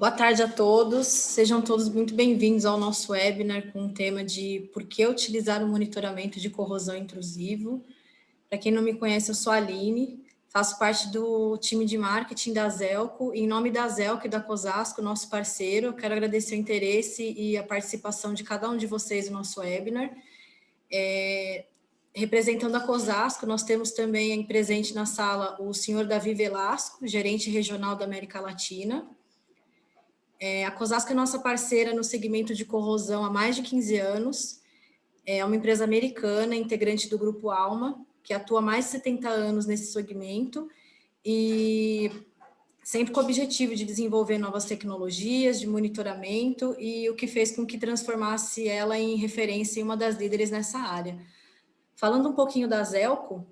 Boa tarde a todos, sejam todos muito bem-vindos ao nosso webinar com o tema de por que utilizar o monitoramento de corrosão intrusivo. Para quem não me conhece, eu sou a Aline, faço parte do time de marketing da Zelco, e em nome da Zelco e da Cosasco, nosso parceiro, eu quero agradecer o interesse e a participação de cada um de vocês no nosso webinar. Representando a Cosasco, nós temos também presente na sala o senhor Davi Velasco, gerente regional da América Latina. A Cosasco é nossa parceira no segmento de corrosão há mais de 15 anos. É uma empresa americana, integrante do Grupo Alma, que atua há mais de 70 anos nesse segmento e sempre com o objetivo de desenvolver novas tecnologias de monitoramento e o que fez com que transformasse ela em referência em uma das líderes nessa área. Falando um pouquinho da Zelco,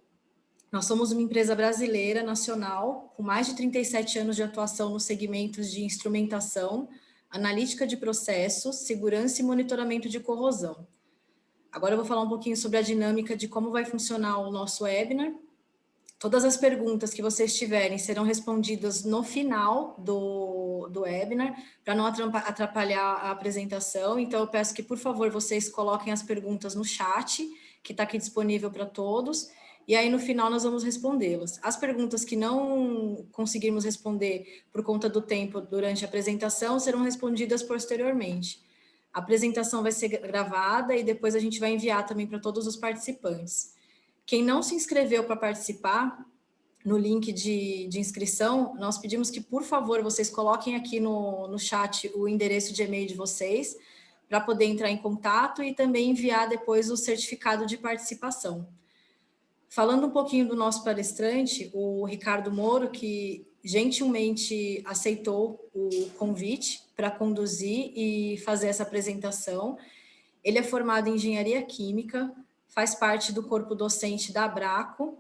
nós somos uma empresa brasileira, nacional, com mais de 37 anos de atuação nos segmentos de instrumentação, analítica de processos, segurança e monitoramento de corrosão. Agora eu vou falar um pouquinho sobre a dinâmica de como vai funcionar o nosso webinar. Todas as perguntas que vocês tiverem serão respondidas no final do webinar, para não atrapalhar a apresentação. Então, eu peço que, por favor, vocês coloquem as perguntas no chat, que está aqui disponível para todos, e aí no final nós vamos respondê-las. As perguntas que não conseguirmos responder por conta do tempo durante a apresentação serão respondidas posteriormente. A apresentação vai ser gravada e depois a gente vai enviar também para todos os participantes. Quem não se inscreveu para participar, no link de inscrição, nós pedimos que, por favor, vocês coloquem aqui no chat o endereço de e-mail de vocês, para poder entrar em contato e também enviar depois o certificado de participação. Falando um pouquinho do nosso palestrante, o Ricardo Moro, que gentilmente aceitou o convite para conduzir e fazer essa apresentação. Ele é formado em Engenharia Química, faz parte do corpo docente da Abraco,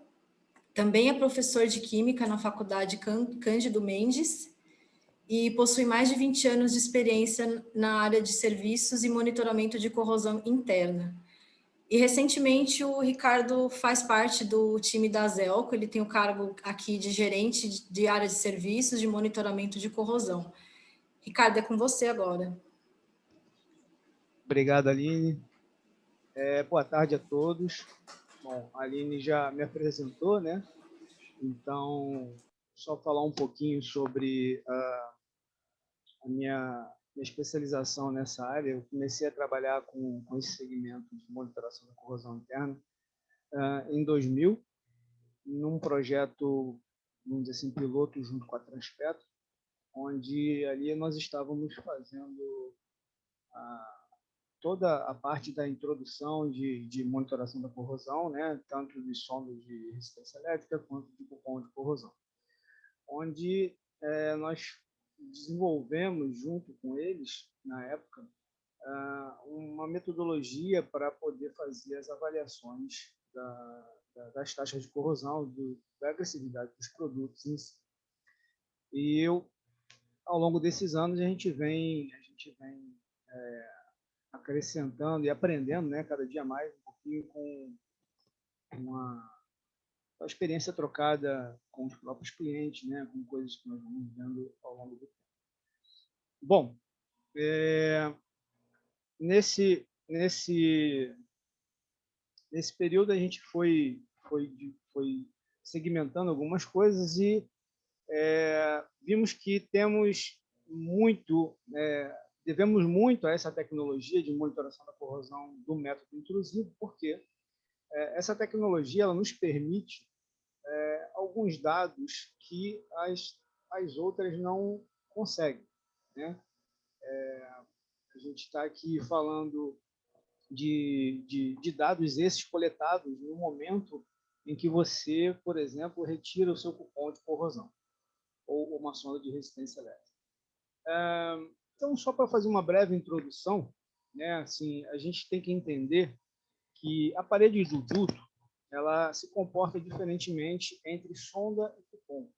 também é professor de Química na Faculdade Cândido Mendes e possui mais de 20 anos de experiência na área de serviços e monitoramento de corrosão interna. E, recentemente, o Ricardo faz parte do time da Zelco, ele tem o cargo aqui de gerente de área de serviços de monitoramento de corrosão. Ricardo, é com você agora. Obrigado, Aline. Boa tarde a todos. Bom, a Aline já me apresentou, né? Então, só falar um pouquinho sobre a minha especialização nessa área. Eu comecei a trabalhar com esse segmento de monitoração da corrosão interna em 2000, num projeto, vamos dizer assim, piloto junto com a Transpetro, onde ali nós estávamos fazendo toda a parte da introdução de monitoração da corrosão, né, tanto de sondas de resistência elétrica quanto de cupom de corrosão, onde nós desenvolvemos junto com eles, na época, uma metodologia para poder fazer as avaliações das taxas de corrosão, da agressividade dos produtos em si. E ao longo desses anos, a gente vem acrescentando e aprendendo, né, cada dia mais, um pouquinho com a experiência trocada com os próprios clientes, né, com coisas que nós vamos vendo ao longo do tempo. Bom, nesse período a gente foi segmentando algumas coisas e vimos que devemos muito a essa tecnologia de monitoração da corrosão do método intrusivo, porque essa tecnologia ela nos permite alguns dados que as outras não conseguem, né? A gente está aqui falando de dados esses coletados no momento em que você, por exemplo, retira o seu cupom de corrosão ou uma sonda de resistência elétrica. Então, só para fazer uma breve introdução, né, assim, a gente tem que entender que a parede do duto ela se comporta diferentemente entre sonda e cupom.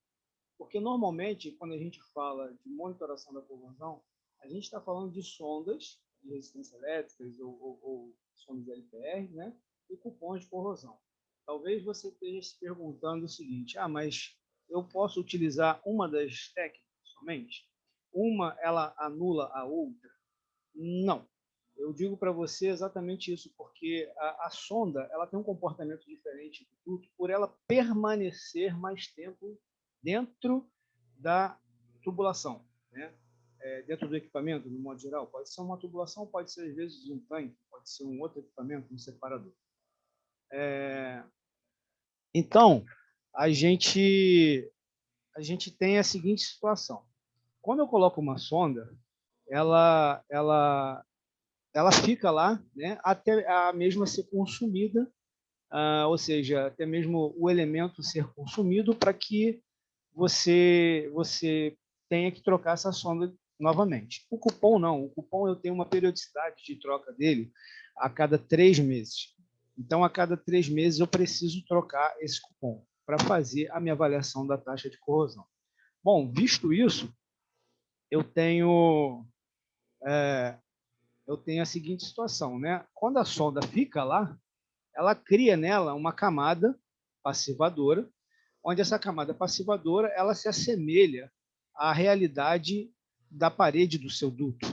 Porque, normalmente, quando a gente fala de monitoração da corrosão, a gente está falando de sondas de resistência elétricas ou sondas LPR, né, e cupons de corrosão. Talvez você esteja se perguntando o seguinte: mas eu posso utilizar uma das técnicas somente? uma ela anula a outra? Não. Eu digo para você exatamente isso, porque a sonda ela tem um comportamento diferente do duto por ela permanecer mais tempo dentro da tubulação, né? Dentro do equipamento, no modo geral. Pode ser uma tubulação, pode ser, às vezes, um tanque, pode ser um outro equipamento, um separador. Então, a gente tem a seguinte situação. Quando eu coloco uma sonda, ela fica lá, né, até a mesma ser consumida, ou seja, até mesmo o elemento ser consumido para que você tenha que trocar essa sonda novamente. O cupom não. O cupom eu tenho uma periodicidade de troca dele a cada 3 meses. Então, a cada 3 meses eu preciso trocar esse cupom para fazer a minha avaliação da taxa de corrosão. Bom, visto isso, eu tenho a seguinte situação, né? Quando a sonda fica lá, ela cria nela uma camada passivadora, onde essa camada passivadora ela se assemelha à realidade da parede do seu duto.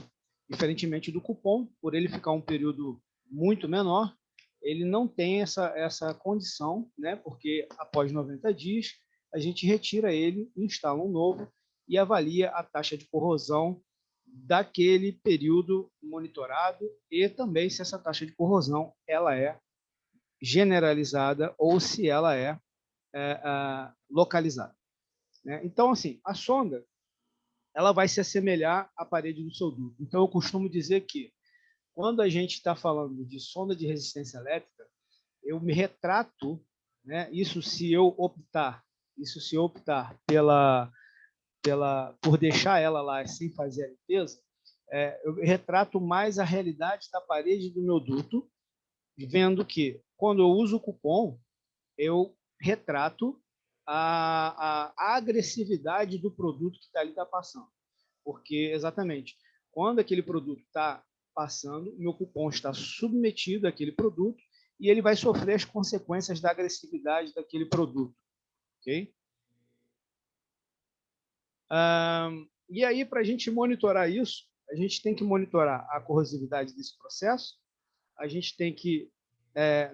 Diferentemente do cupom, por ele ficar um período muito menor, ele não tem essa condição, né? Porque após 90 dias, a gente retira ele, instala um novo e avalia a taxa de corrosão daquele período monitorado e também se essa taxa de corrosão ela é generalizada ou se ela é localizada, né? Então, assim, a sonda ela vai se assemelhar à parede do seu duto. Então, eu costumo dizer que quando a gente está falando de sonda de resistência elétrica, eu me retrato, né? Isso se eu optar por deixar ela lá sem fazer a limpeza, eu retrato mais a realidade da parede do meu duto, vendo que quando eu uso o cupom, eu retrato a agressividade do produto que está ali está passando. Porque, exatamente, quando aquele produto está passando, meu cupom está submetido àquele produto e ele vai sofrer as consequências da agressividade daquele produto. Ok? E aí, para a gente monitorar isso, a gente tem que monitorar a corrosividade desse processo, a gente tem que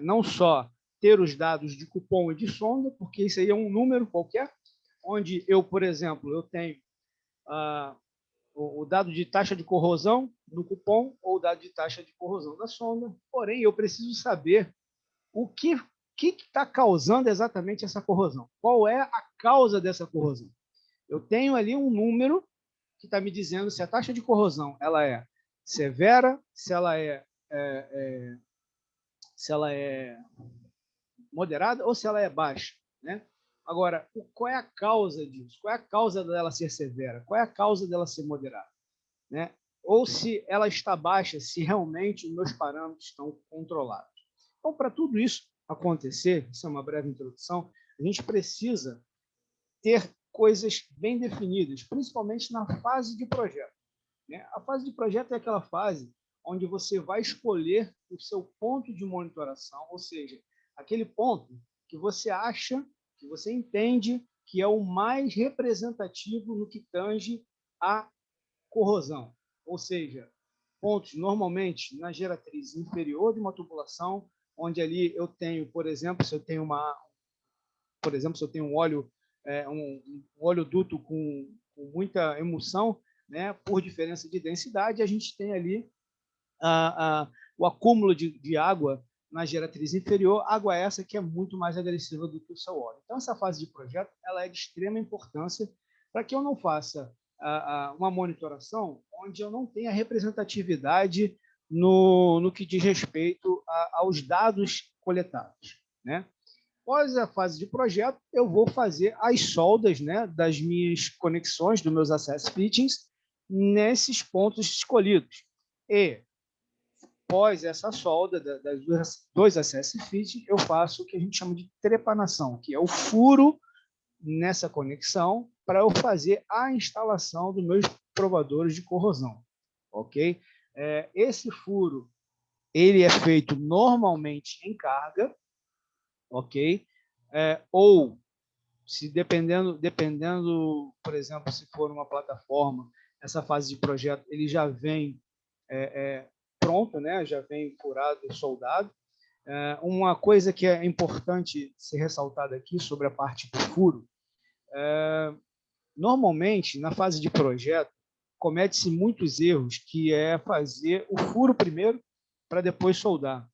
não só ter os dados de cupom e de sonda, porque isso aí é um número qualquer, onde eu, por exemplo, eu tenho o dado de taxa de corrosão no cupom ou o dado de taxa de corrosão da sonda, porém eu preciso saber o que está causando exatamente essa corrosão. Qual é a causa dessa corrosão? Eu tenho ali um número que está me dizendo se a taxa de corrosão ela é severa, se ela é moderada ou se ela é baixa, né? Agora, qual é a causa disso? Qual é a causa dela ser severa? Qual é a causa dela ser moderada? Né? Ou se ela está baixa, se realmente os meus parâmetros estão controlados. Então, para tudo isso acontecer, isso é uma breve introdução, a gente precisa ter coisas bem definidas, principalmente na fase de projeto, né? A fase de projeto é aquela fase onde você vai escolher o seu ponto de monitoração, ou seja, aquele ponto que você acha, que você entende que é o mais representativo no que tange a corrosão, ou seja, pontos normalmente na geratriz inferior de uma tubulação, onde ali eu tenho, por exemplo, se eu tenho um óleo, um oleoduto com muita emulsão, né, por diferença de densidade, a gente tem ali o acúmulo de água na geratriz inferior, água essa que é muito mais agressiva do que o seu óleo. Então, essa fase de projeto ela é de extrema importância para que eu não faça uma monitoração onde eu não tenha representatividade no que diz respeito aos dados coletados, né? Após a fase de projeto, eu vou fazer as soldas, né, das minhas conexões, dos meus access fittings, nesses pontos escolhidos. E, após essa solda das dois access fittings, eu faço o que a gente chama de trepanação, que é o furo nessa conexão para eu fazer a instalação dos meus provadores de corrosão. Ok? Esse furo ele é feito normalmente em carga, ok? Ou se dependendo, por exemplo, se for uma plataforma essa fase de projeto ele já vem pronto, né? Já vem furado e soldado. Uma coisa que é importante ser ressaltada aqui sobre a parte do furo, normalmente, na fase de projeto, comete-se muitos erros, que é fazer o furo primeiro para depois soldar,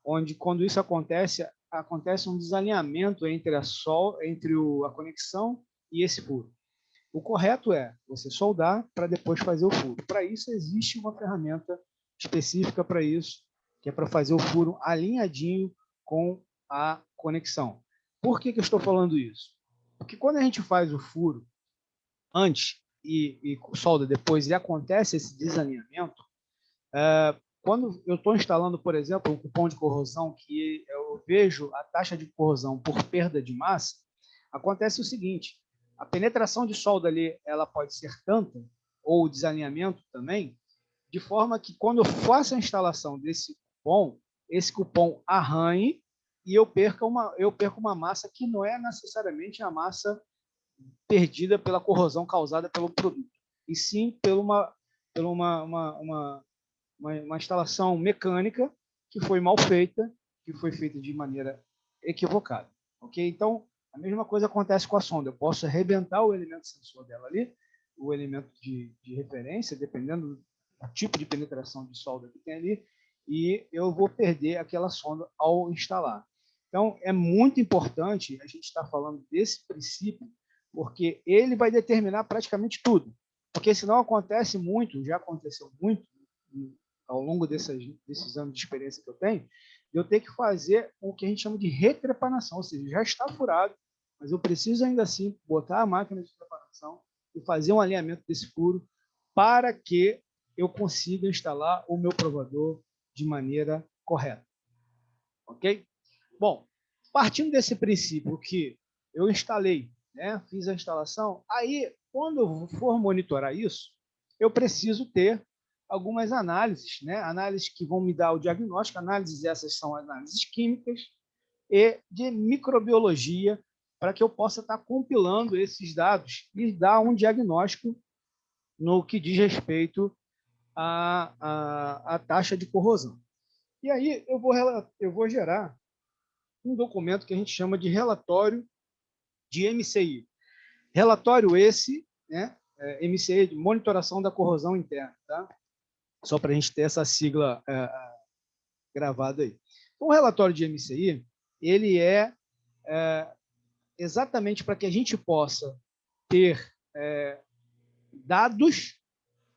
onde, quando isso acontece, acontece um desalinhamento entre a conexão e esse furo. O correto é você soldar para depois fazer o furo. Para isso, existe uma ferramenta específica para isso, que é para fazer o furo alinhadinho com a conexão. Por que eu estou falando isso? Porque quando a gente faz o furo antes e solda depois e acontece esse desalinhamento, quando eu estou instalando, por exemplo, um cupom de corrosão que eu vejo a taxa de corrosão por perda de massa, acontece o seguinte: a penetração de solda ali ela pode ser tanta, ou o desalinhamento também, de forma que quando eu faço a instalação desse cupom, esse cupom arranhe e eu perco uma massa que não é necessariamente a massa perdida pela corrosão causada pelo produto, e sim por uma instalação mecânica que foi mal feita, que foi feita de maneira equivocada. Ok? Então, a mesma coisa acontece com a sonda. Eu posso arrebentar o elemento sensor dela ali, o elemento de referência, dependendo do tipo de penetração de solda que tem ali, e eu vou perder aquela sonda ao instalar. Então, é muito importante a gente estar falando desse princípio, porque ele vai determinar praticamente tudo. Porque senão acontece muito, já aconteceu muito ao longo desses anos de experiência que eu tenho, eu ter que fazer o que a gente chama de retrepanação, ou seja, já está furado, mas eu preciso ainda assim botar a máquina de preparação e fazer um alinhamento desse furo para que eu consiga instalar o meu provador de maneira correta. Ok? Bom, partindo desse princípio que eu instalei, né, fiz a instalação, aí, quando eu for monitorar isso, eu preciso ter algumas análises, né, análises que vão me dar o diagnóstico. Análises essas são análises químicas e de microbiologia, para que eu possa estar compilando esses dados e dar um diagnóstico no que diz respeito à taxa de corrosão. E aí eu vou gerar um documento que a gente chama de relatório de MCI. Relatório esse, né, MCI, de monitoração da corrosão interna, tá? Só para a gente ter essa sigla gravada aí. O relatório de MCI, ele é exatamente para que a gente possa ter dados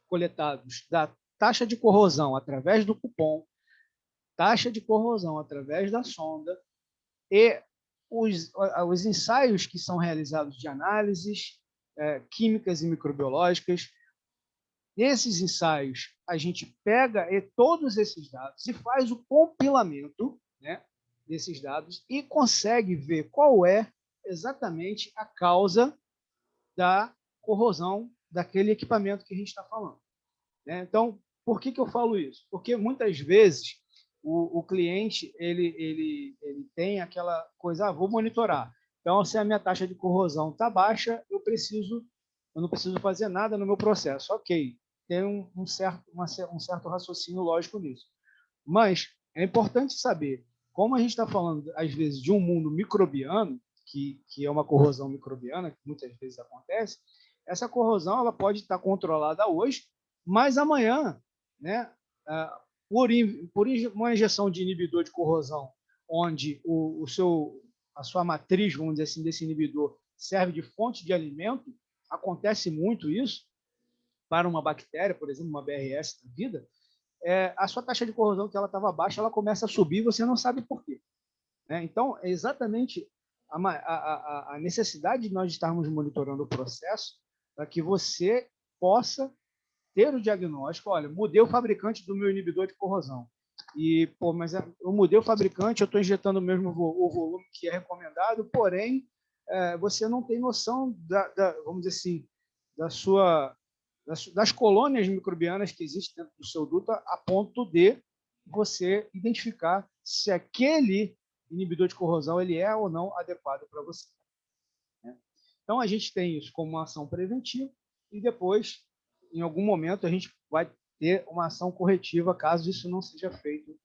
coletados da taxa de corrosão através do cupom, taxa de corrosão através da sonda e os ensaios que são realizados de análises químicas e microbiológicas. Nesses ensaios, a gente pega todos esses dados e faz o compilamento, né, desses dados e consegue ver qual é exatamente a causa da corrosão daquele equipamento que a gente está falando. Né? Então, por que eu falo isso? Porque muitas vezes o cliente ele tem aquela coisa, vou monitorar. Então, se a minha taxa de corrosão está baixa, eu não preciso fazer nada no meu processo. Ok, tem um certo raciocínio lógico nisso. Mas é importante saber, como a gente está falando, às vezes, de um mundo microbiano, que é uma corrosão microbiana, que muitas vezes acontece, essa corrosão ela pode estar controlada hoje, mas amanhã, né, por uma injeção de inibidor de corrosão, onde a sua matriz, vamos dizer assim, desse inibidor serve de fonte de alimento, acontece muito isso para uma bactéria, por exemplo, uma BRS da vida, a sua taxa de corrosão que ela estava baixa, ela começa a subir, você não sabe por quê. Né? Então, é exatamente a necessidade de nós estarmos monitorando o processo para que você possa ter o diagnóstico. Olha, mudei o fabricante do meu inibidor de corrosão. Mas eu mudei o fabricante, eu estou injetando mesmo o volume que é recomendado, porém, você não tem noção vamos dizer assim, das colônias microbianas que existem dentro do seu duto, a ponto de você identificar se aquele inibidor de corrosão ele é ou não adequado para você. Né? Então, a gente tem isso como uma ação preventiva e depois em algum momento a gente vai ter uma ação corretiva caso isso não seja feito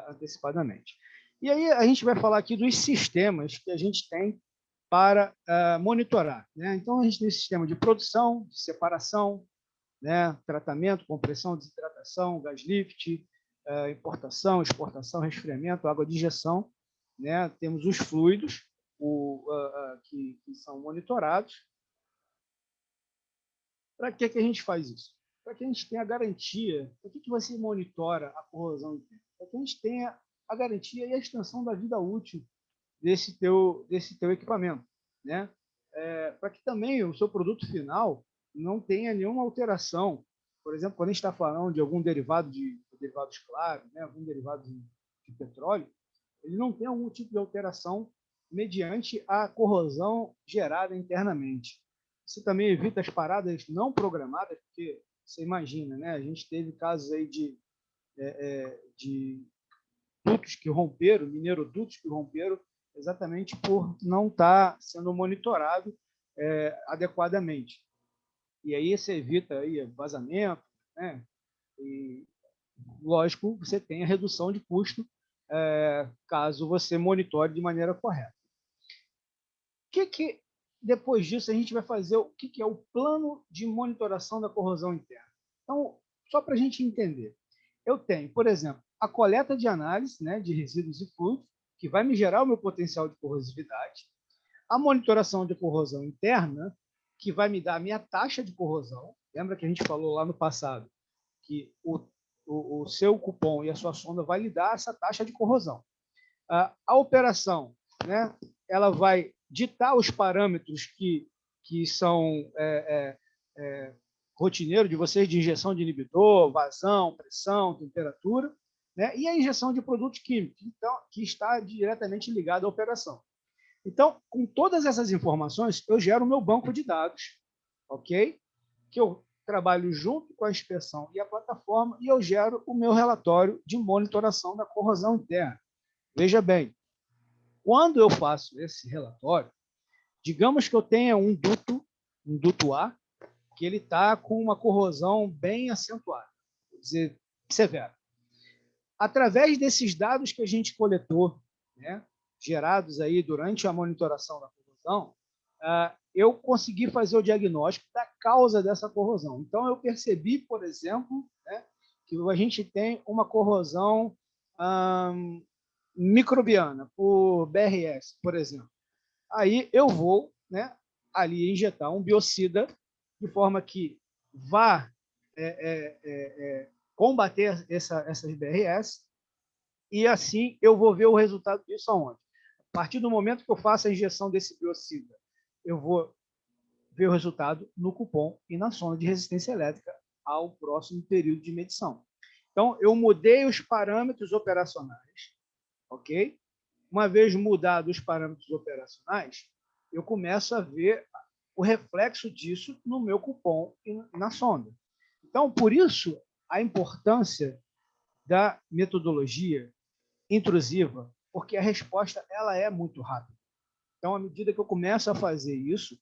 antecipadamente. E aí a gente vai falar aqui dos sistemas que a gente tem para monitorar, né? Então, a gente tem sistema de produção, de separação, né? Tratamento, compressão, desidratação, gás lift, importação, exportação, resfriamento, água de injeção, né? Temos os fluidos que são monitorados. Para que a gente faz isso? Para que a gente tenha a garantia. Para que você monitora a corrosão interna? Para que a gente tenha a garantia e a extensão da vida útil desse teu equipamento, né? Para que também o seu produto final não tenha nenhuma alteração. Por exemplo, quando a gente está falando de algum derivado de derivados claros, né? Algum derivado de petróleo, ele não tem algum tipo de alteração mediante a corrosão gerada internamente. Você também evita as paradas não programadas, porque você imagina, né? A gente teve casos aí de dutos que romperam, minerodutos que romperam, exatamente por não estar sendo monitorado adequadamente. E aí você evita aí vazamento, né? E, lógico, você tem a redução de custo caso você monitore de maneira correta. Depois disso, a gente vai fazer o que é o plano de monitoração da corrosão interna. Então, só para a gente entender, eu tenho, por exemplo, a coleta de análise, né, de resíduos e fluidos, que vai me gerar o meu potencial de corrosividade, a monitoração de corrosão interna, que vai me dar a minha taxa de corrosão. Lembra que a gente falou lá no passado que o seu cupom e a sua sonda vai lhe dar essa taxa de corrosão. A operação, né, ela vai ditar os parâmetros que são rotineiros de vocês, de injeção de inibidor, vazão, pressão, temperatura, né, e a injeção de produtos químicos, então, que está diretamente ligado à operação. Então, com todas essas informações, eu gero o meu banco de dados, ok? Que eu trabalho junto com a inspeção e a plataforma e eu gero o meu relatório de monitoração da corrosão interna. Veja bem, quando eu faço esse relatório, digamos que eu tenha um duto A, que ele está com uma corrosão bem acentuada, quer dizer, severa. Através desses dados que a gente coletou, né, gerados aí durante a monitoração da corrosão, eu consegui fazer o diagnóstico da causa dessa corrosão. Então, eu percebi, por exemplo, né, que a gente tem uma corrosão microbiana, por BRS, por exemplo. Aí eu vou, né, ali injetar um biocida de forma que vá combater essas BRS e assim eu vou ver o resultado disso aonde? A partir do momento que eu faço a injeção desse biocida, eu vou ver o resultado no cupom e na sonda de resistência elétrica ao próximo período de medição. Então, eu mudei os parâmetros operacionais, ok? Uma vez mudados os parâmetros operacionais, eu começo a ver o reflexo disso no meu cupom e na sonda. Então, por isso, a importância da metodologia intrusiva, porque a resposta ela é muito rápida. Então, à medida que eu começo a fazer isso,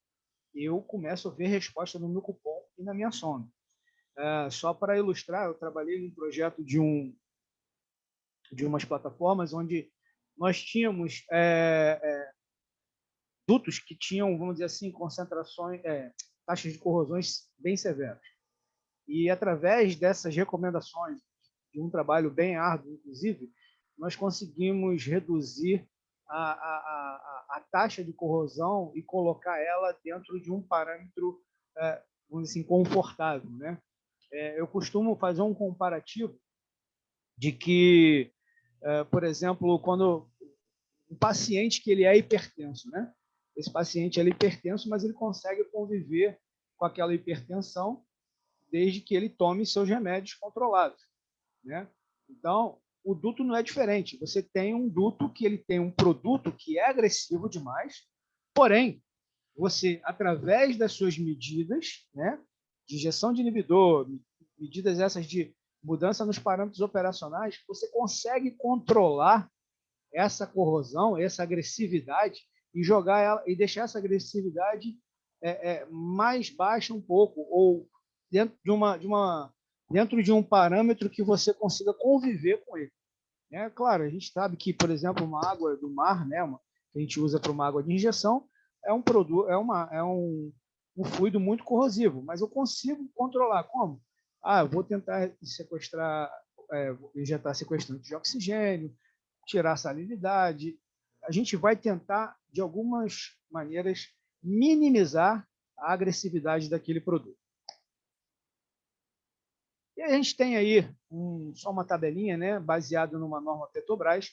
eu começo a ver resposta no meu cupom e na minha sonda. Só para ilustrar, eu trabalhei em um projeto de umas plataformas onde nós tínhamos dutos que tinham, vamos dizer assim, concentrações, taxas de corrosões bem severas. E através dessas recomendações, de um trabalho bem árduo, inclusive, nós conseguimos reduzir a taxa de corrosão e colocar ela dentro de um parâmetro, vamos dizer assim, confortável, né? Eu costumo fazer um comparativo de que, por exemplo, quando um paciente que ele é hipertenso, né? Esse paciente é hipertenso, mas ele consegue conviver com aquela hipertensão desde que ele tome seus remédios controlados, né? Então, o duto não é diferente. Você tem um duto que ele tem um produto que é agressivo demais, porém, você, através das suas medidas, né, de injeção de inibidor, medidas essas de mudança nos parâmetros operacionais, você consegue controlar essa corrosão, essa agressividade e jogar ela e deixar essa agressividade mais baixa um pouco ou dentro de um parâmetro que você consiga conviver com ele. Claro, a gente sabe que, por exemplo, uma água do mar, né, que a gente usa para uma água de injeção, é um produto, é um fluido muito corrosivo, mas eu consigo controlar. Como? Eu vou tentar sequestrar, injetar sequestrante de oxigênio, tirar a salinidade. A gente vai tentar, de algumas maneiras, minimizar a agressividade daquele produto. E a gente tem aí só uma tabelinha, né, baseada numa norma Petrobras,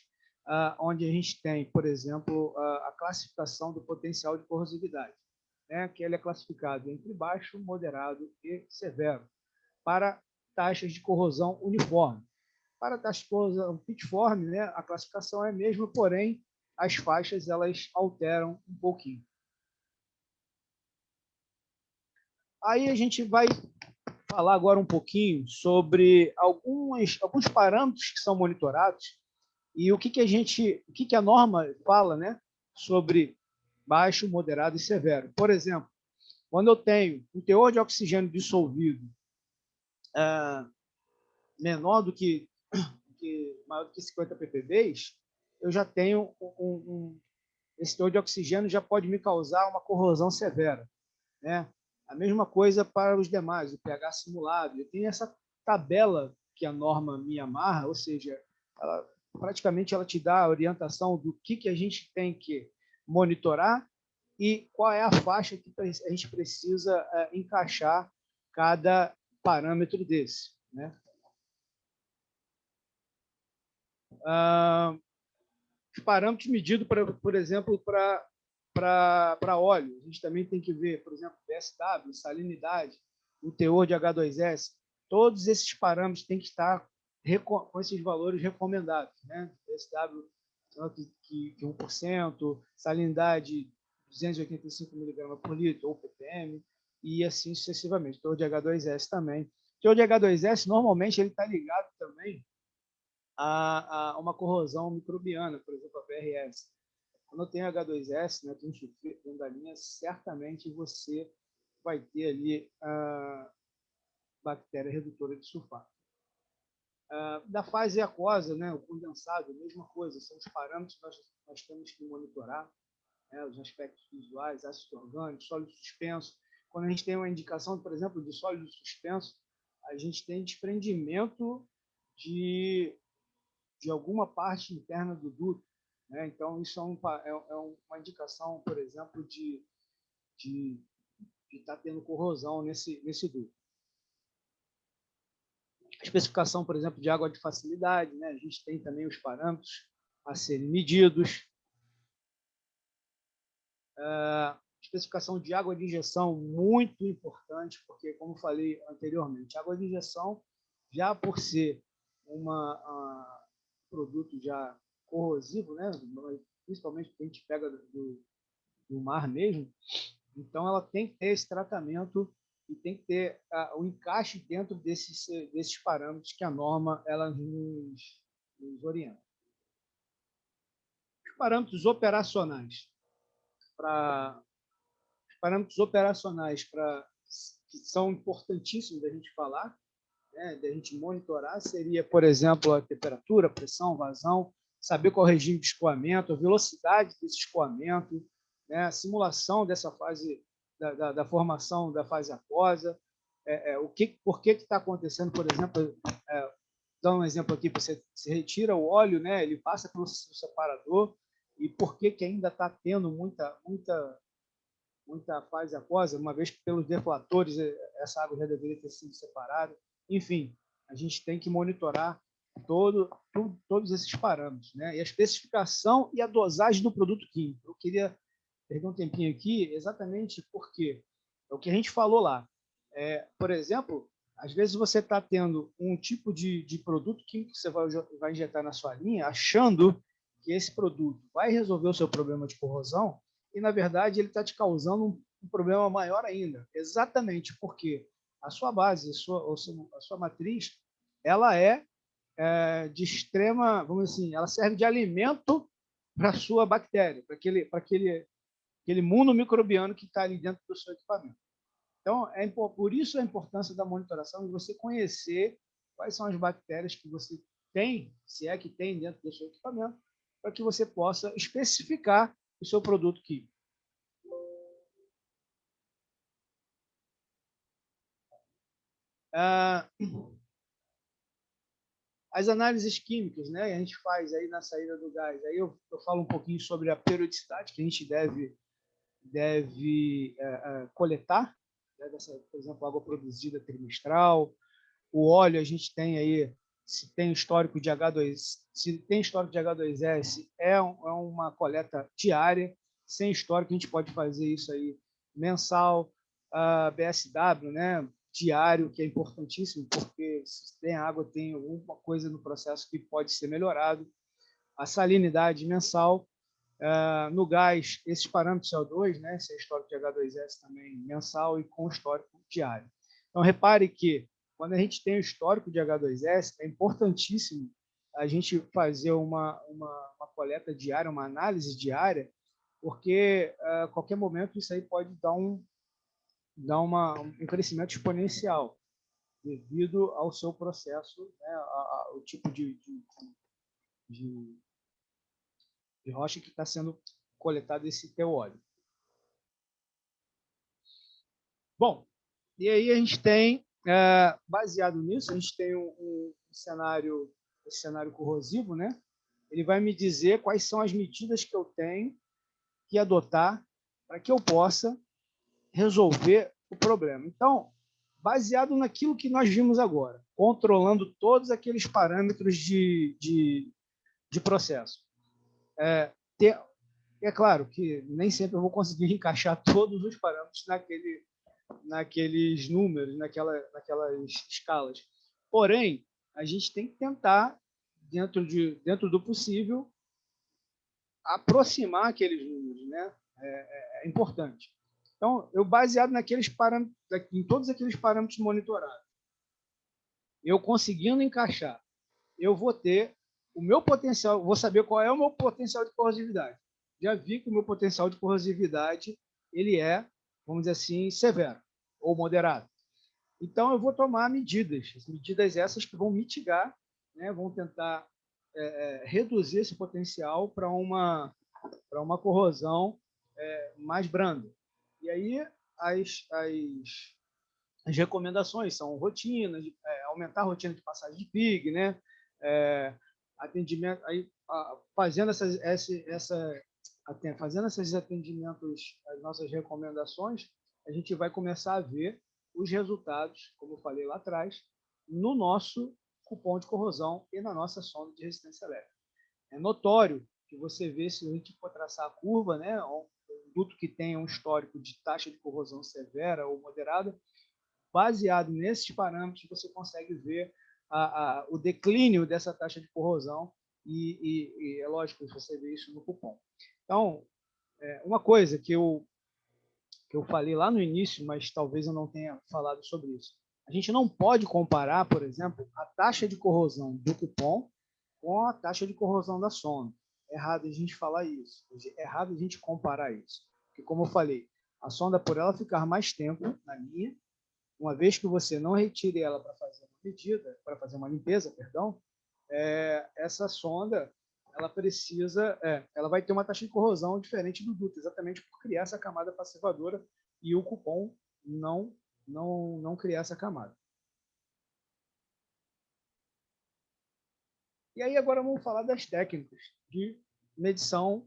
onde a gente tem, por exemplo, a classificação do potencial de corrosividade, né, que ele é classificado entre baixo, moderado e severo, para taxas de corrosão uniforme. Para taxas de corrosão pitform, né, a classificação é a mesma, porém, as faixas elas alteram um pouquinho. Aí a gente vai falar agora um pouquinho sobre alguns parâmetros que são monitorados e o que a norma fala, né, sobre baixo, moderado e severo. Por exemplo, quando eu tenho um teor de oxigênio dissolvido menor do que maior do que 50 ppb, eu já tenho esse teor de oxigênio já pode me causar uma corrosão severa, né? A mesma coisa para os demais, o pH simulado. Eu tenho essa tabela que a norma me amarra, ou seja, praticamente ela te dá a orientação do que a gente tem que monitorar e qual é a faixa que a gente precisa encaixar cada parâmetro desse, né? Os parâmetros medidos, por exemplo, para óleo. A gente também tem que ver, por exemplo, PSW, salinidade, o teor de H2S. Todos esses parâmetros têm que estar com esses valores recomendados, né? PSW que 1%, salinidade 285 mg por litro, ou ppm, e assim sucessivamente. O teor de H2S também. O teor de H2S, normalmente, ele está ligado também a uma corrosão microbiana, por exemplo, a BRS. Quando eu tenho H2S, né, tem sulfeto dentro da linha, certamente você vai ter ali a bactéria redutora de sulfato. Da fase aquosa, né, o condensado, mesma coisa, são os parâmetros que nós temos que monitorar, né, os aspectos visuais, ácido orgânico, sólido suspenso. Quando a gente tem uma indicação, por exemplo, de sólido suspenso, a gente tem desprendimento de alguma parte interna do duto, né? Então, isso é uma indicação, por exemplo, de estar tendo corrosão nesse duto. A especificação, por exemplo, de água de facilidade, né? A gente tem também os parâmetros a serem medidos. Especificação de água de injeção, muito importante, porque, como falei anteriormente, água de injeção, já por ser um produto já corrosivo, né? Principalmente que a gente pega do mar mesmo, então ela tem que ter esse tratamento e tem que ter o encaixe dentro desses parâmetros que a norma ela nos orienta. Os parâmetros operacionais que são importantíssimos da gente falar, né, da gente monitorar, seria, por exemplo, a temperatura, pressão, vazão, saber qual é o regime de escoamento, a velocidade desse escoamento, né, a simulação dessa fase da formação da fase aquosa, por que está acontecendo, por exemplo, dá um exemplo aqui, você retira o óleo, né, ele passa pelo separador, e por que ainda está tendo muita fase aquosa, uma vez que pelos deflatores essa água já deveria ter sido separada. Enfim, a gente tem que monitorar todos esses parâmetros, né? E a especificação e a dosagem do produto químico. Eu queria perder um tempinho aqui exatamente porque é o que a gente falou lá. Por exemplo, às vezes você está tendo um tipo de produto químico que você vai injetar na sua linha, achando que esse produto vai resolver o seu problema de corrosão, e, na verdade, ele está te causando um problema maior ainda. Exatamente porque a sua base, a sua matriz, ela é de extrema, vamos dizer assim, ela serve de alimento para a sua bactéria, para aquele mundo microbiano que está ali dentro do seu equipamento. Então, por isso a importância da monitoração, de você conhecer quais são as bactérias que você tem, se é que tem dentro do seu equipamento, para que você possa especificar o seu produto químico. As análises químicas, né, a gente faz aí na saída do gás. Aí eu falo um pouquinho sobre a periodicidade que a gente deve coletar, né, por exemplo, água produzida trimestral. O óleo a gente tem aí, se tem histórico de H2, se tem histórico de H2S, é uma coleta diária. Sem histórico a gente pode fazer isso aí mensal. A BSW, né, diário, que é importantíssimo, porque se tem água, tem alguma coisa no processo que pode ser melhorado. A salinidade mensal. No gás, esses parâmetros CO2, né, se é histórico de H2S também mensal e com histórico diário. Então, repare que quando a gente tem o histórico de H2S, é importantíssimo a gente fazer uma coleta diária, uma análise diária, porque a qualquer momento isso aí pode dar um crescimento exponencial devido ao seu processo, né, ao tipo de rocha que está sendo coletado esse teu óleo. Bom, e aí a gente tem, baseado nisso, a gente tem esse cenário corrosivo, né? Ele vai me dizer quais são as medidas que eu tenho que adotar para que eu possa resolver o problema. Então, baseado naquilo que nós vimos agora, controlando todos aqueles parâmetros de processo. É claro que nem sempre eu vou conseguir encaixar todos os parâmetros naqueles números, naquelas escalas. Porém, a gente tem que tentar, dentro do possível, aproximar aqueles números, né? É importante. Então, eu baseado naqueles parâmetros, em todos aqueles parâmetros monitorados, eu conseguindo encaixar, eu vou ter o meu potencial, vou saber qual é o meu potencial de corrosividade. Já vi que o meu potencial de corrosividade ele é, vamos dizer assim, severo ou moderado. Então, eu vou tomar medidas essas que vão mitigar, né, vão tentar reduzir esse potencial para uma corrosão mais branda. E aí, as recomendações são rotinas, aumentar a rotina de passagem de PIG, né? Atendimento, aí, fazendo esses atendimentos, as nossas recomendações, a gente vai começar a ver os resultados, como eu falei lá atrás, no nosso cupom de corrosão e na nossa sonda de resistência elétrica. É notório que você vê, se a gente for traçar a curva, né, um duto que tenha um histórico de taxa de corrosão severa ou moderada, baseado nesses parâmetros, você consegue ver o declínio dessa taxa de corrosão e é lógico que você vê isso no cupom. Então, uma coisa que eu falei lá no início, mas talvez eu não tenha falado sobre isso. A gente não pode comparar, por exemplo, a taxa de corrosão do cupom com a taxa de corrosão da sonda. É errado a gente falar isso. É errado a gente comparar isso. Porque, como eu falei, a sonda, por ela ficar mais tempo na linha, uma vez que você não retire ela para fazer uma medida, para fazer uma limpeza, perdão, essa sonda ela vai ter uma taxa de corrosão diferente do duto, exatamente por criar essa camada passivadora e o cupom não criar essa camada. E aí agora vamos falar das técnicas de medição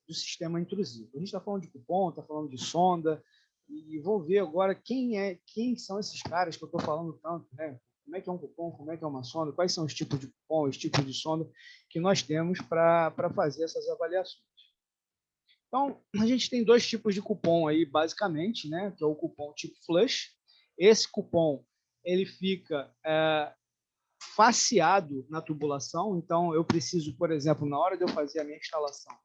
do sistema intrusivo. A gente está falando de cupom, está falando de sonda, e vou ver agora quem são esses caras que eu estou falando tanto, né? Como é que é um cupom, como é que é uma sonda, quais são os tipos de cupom, os tipos de sonda que nós temos para fazer essas avaliações. Então, a gente tem dois tipos de cupom aí, basicamente, né? Que é o cupom tipo flush. Esse cupom, ele fica faceado na tubulação, então eu preciso, por exemplo, na hora de eu fazer a minha instalação,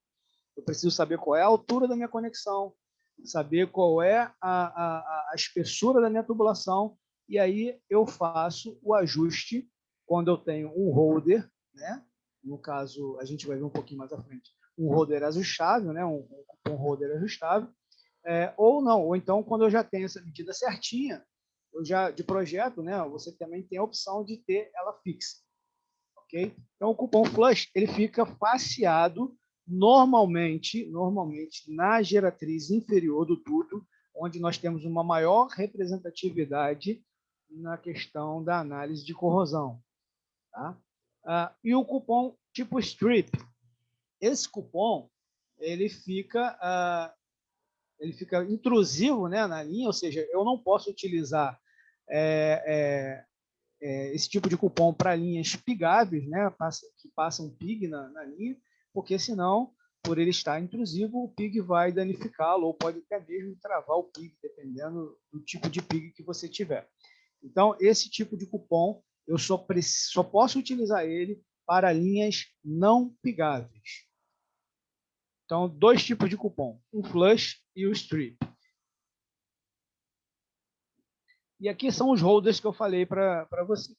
eu preciso saber qual é a altura da minha conexão, saber qual é a espessura da minha tubulação, e aí eu faço o ajuste quando eu tenho um holder, né? No caso, a gente vai ver um pouquinho mais à frente, um holder ajustável, né? um holder ajustável. ou não, ou então quando eu já tenho essa medida certinha, eu já de projeto, né, você também tem a opção de ter ela fixa, ok? Então o cupom flush ele fica faceado normalmente na geratriz inferior do tudo, onde nós temos uma maior representatividade na questão da análise de corrosão, tá? E o cupom tipo strip, esse cupom ele fica intrusivo, né, na linha, ou seja, eu não posso utilizar esse tipo de cupom para linhas pigáveis, né, que passam PIG na linha, porque senão, por ele estar intrusivo, o PIG vai danificá-lo ou pode até mesmo travar o PIG, dependendo do tipo de PIG que você tiver. Então, esse tipo de cupom, eu só posso utilizar ele para linhas não pigáveis. Então, dois tipos de cupom, o flush e o strip. E aqui são os holders que eu falei para vocês.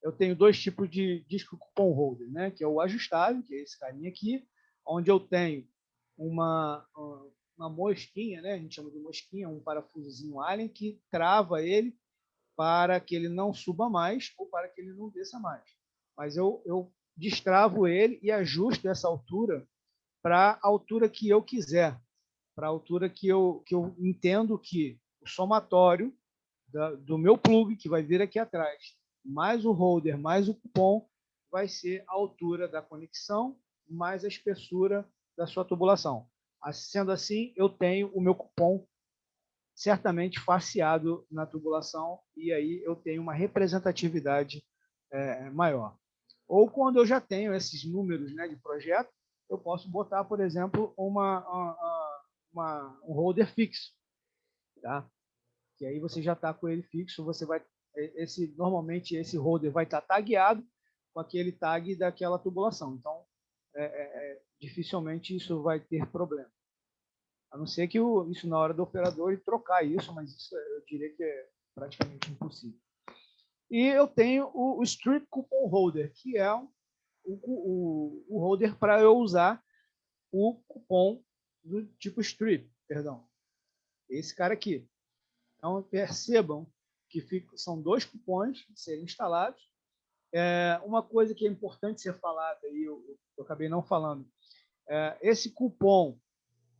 Eu tenho dois tipos de cupom holder, né? Que é o ajustável, que é esse carinha aqui, onde eu tenho uma mosquinha, né? A gente chama de mosquinha, um parafusozinho Allen que trava ele para que ele não suba mais ou para que ele não desça mais. Mas eu destravo ele e ajusto essa altura para a altura que eu quiser, para a altura que eu entendo que o somatório do meu plug, que vai vir aqui atrás, mais o holder, mais o cupom, vai ser a altura da conexão, mais a espessura da sua tubulação. Sendo assim, eu tenho o meu cupom certamente faceado na tubulação, e aí eu tenho uma representatividade maior. Ou quando eu já tenho esses números, né, de projeto, eu posso botar, por exemplo, um holder fixo, tá? Que aí você já está com ele fixo, você vai normalmente esse holder vai estar tagueado com aquele tag daquela tubulação. Então, dificilmente isso vai ter problema. A não ser que isso na hora do operador ele trocar isso, mas isso eu diria que é praticamente impossível. E eu tenho o Strip Coupon Holder, que é o holder para eu usar o cupom do tipo strip, perdão. Esse cara aqui. Então, percebam que são dois cupons a serem instalados. Uma coisa que é importante ser falada, e eu acabei não falando, esse cupom,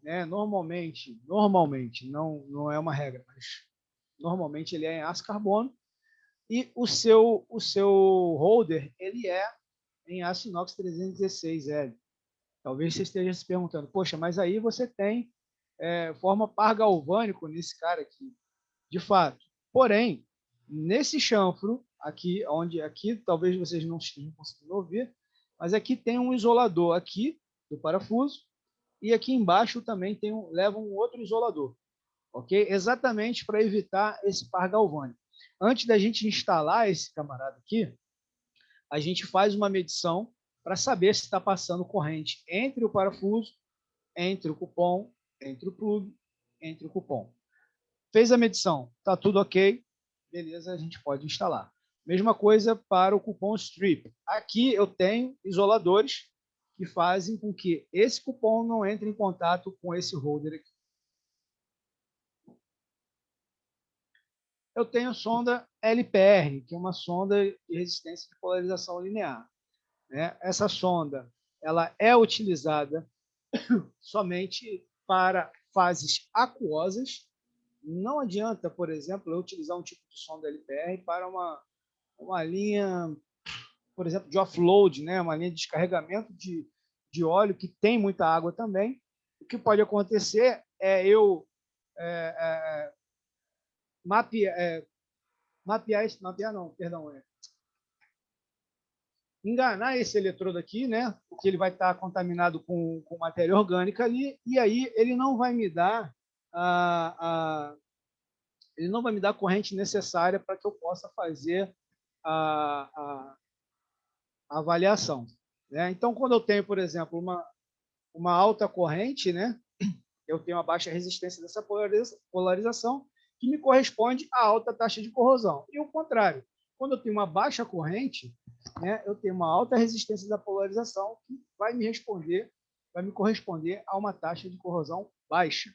né, normalmente, não é uma regra, mas normalmente ele é em aço carbono, e o seu holder ele é em aço inox 316L. Talvez você esteja se perguntando, poxa, mas aí você tem forma par galvânico nesse cara aqui. De fato. Porém, nesse chanfro, aqui talvez vocês não estejam conseguindo ouvir, mas aqui tem um isolador aqui do parafuso e aqui embaixo também leva um outro isolador, ok? Exatamente para evitar esse par galvânico. Antes da gente instalar esse camarada aqui, a gente faz uma medição para saber se está passando corrente entre o parafuso, entre o cupom, entre o plug, entre o cupom. Fez a medição, está tudo ok, beleza, a gente pode instalar. Mesma coisa para o cupom strip. Aqui eu tenho isoladores que fazem com que esse cupom não entre em contato com esse holder aqui. Eu tenho sonda LPR, que é uma sonda de resistência de polarização linear. Essa sonda ela é utilizada somente para fases aquosas. Não adianta, por exemplo, eu utilizar um tipo de sonda LPR para uma linha, por exemplo, de offload, né? Uma linha de descarregamento de óleo que tem muita água também. O que pode acontecer é eu enganar esse eletrodo aqui, né? Porque ele vai estar contaminado com matéria orgânica ali, e aí ele não vai me dar ele não vai me dar a corrente necessária para que eu possa fazer a avaliação. Né? Então, quando eu tenho, por exemplo, uma alta corrente, né? Eu tenho uma baixa resistência dessa polarização, que me corresponde à alta taxa de corrosão. E o contrário, quando eu tenho uma baixa corrente, né, eu tenho uma alta resistência da polarização, que vai me corresponder a uma taxa de corrosão baixa.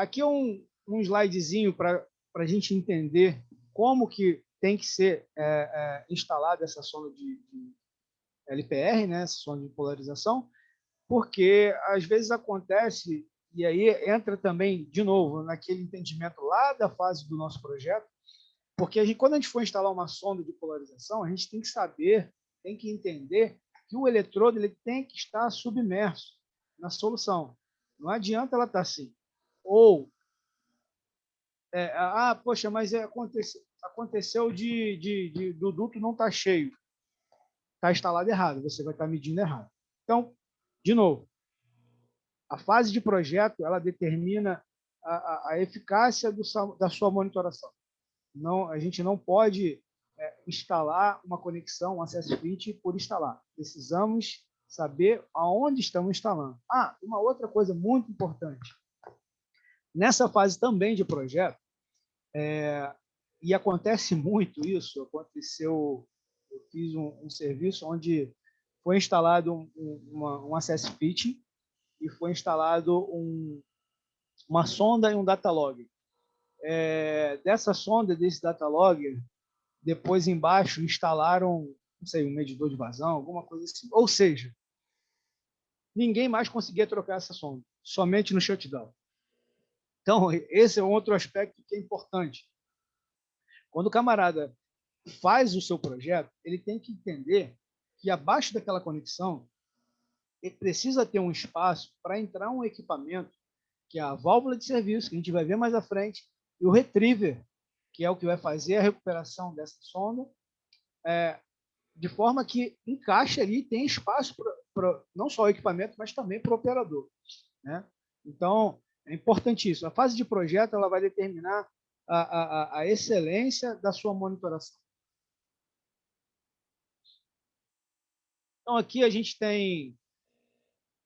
Aqui é um slidezinho para a gente entender como que tem que ser instalada essa sonda de LPR, né, essa sonda de polarização, porque às vezes acontece, e aí entra também, de novo, naquele entendimento lá da fase do nosso projeto, porque quando a gente for instalar uma sonda de polarização, a gente tem que saber, tem que entender que o eletrodo ele tem que estar submerso na solução. Não adianta ela estar assim. Ou, poxa, mas aconteceu do duto não estar cheio. Está instalado errado, você vai estar medindo errado. Então, de novo, a fase de projeto ela determina a eficácia da sua monitoração. Não, a gente não pode instalar uma conexão, um access switch por instalar. Precisamos saber aonde estamos instalando. Uma outra coisa muito importante. Nessa fase também de projeto, e acontece muito isso, eu fiz um serviço onde foi instalado um access switch e foi instalado uma sonda e um data log. Dessa sonda, desse data log, depois embaixo instalaram, não sei, um medidor de vazão, alguma coisa assim. Ou seja, ninguém mais conseguia trocar essa sonda, somente no shutdown. Então, esse é um outro aspecto que é importante. Quando o camarada faz o seu projeto, ele tem que entender que abaixo daquela conexão, ele precisa ter um espaço para entrar um equipamento, que é a válvula de serviço, que a gente vai ver mais à frente, e o retriever, que é o que vai fazer a recuperação dessa sonda, de forma que encaixe ali, tem espaço para não só o equipamento, mas também para o operador, né? Então, é importantíssimo. A fase de projeto ela vai determinar a excelência da sua monitoração. Então, aqui a gente tem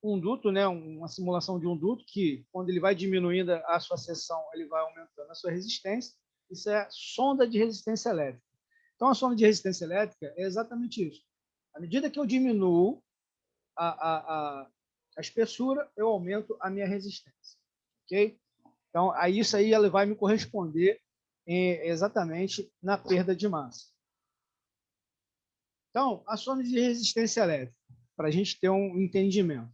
um duto, né, uma simulação de um duto que, quando ele vai diminuindo a sua seção, ele vai aumentando a sua resistência. Isso é sonda de resistência elétrica. Então, a sonda de resistência elétrica é exatamente isso. À medida que eu diminuo a espessura, eu aumento a minha resistência. Ok? Então, isso aí ela vai me corresponder exatamente na perda de massa. Então, a sonda de resistência elétrica, para a gente ter um entendimento.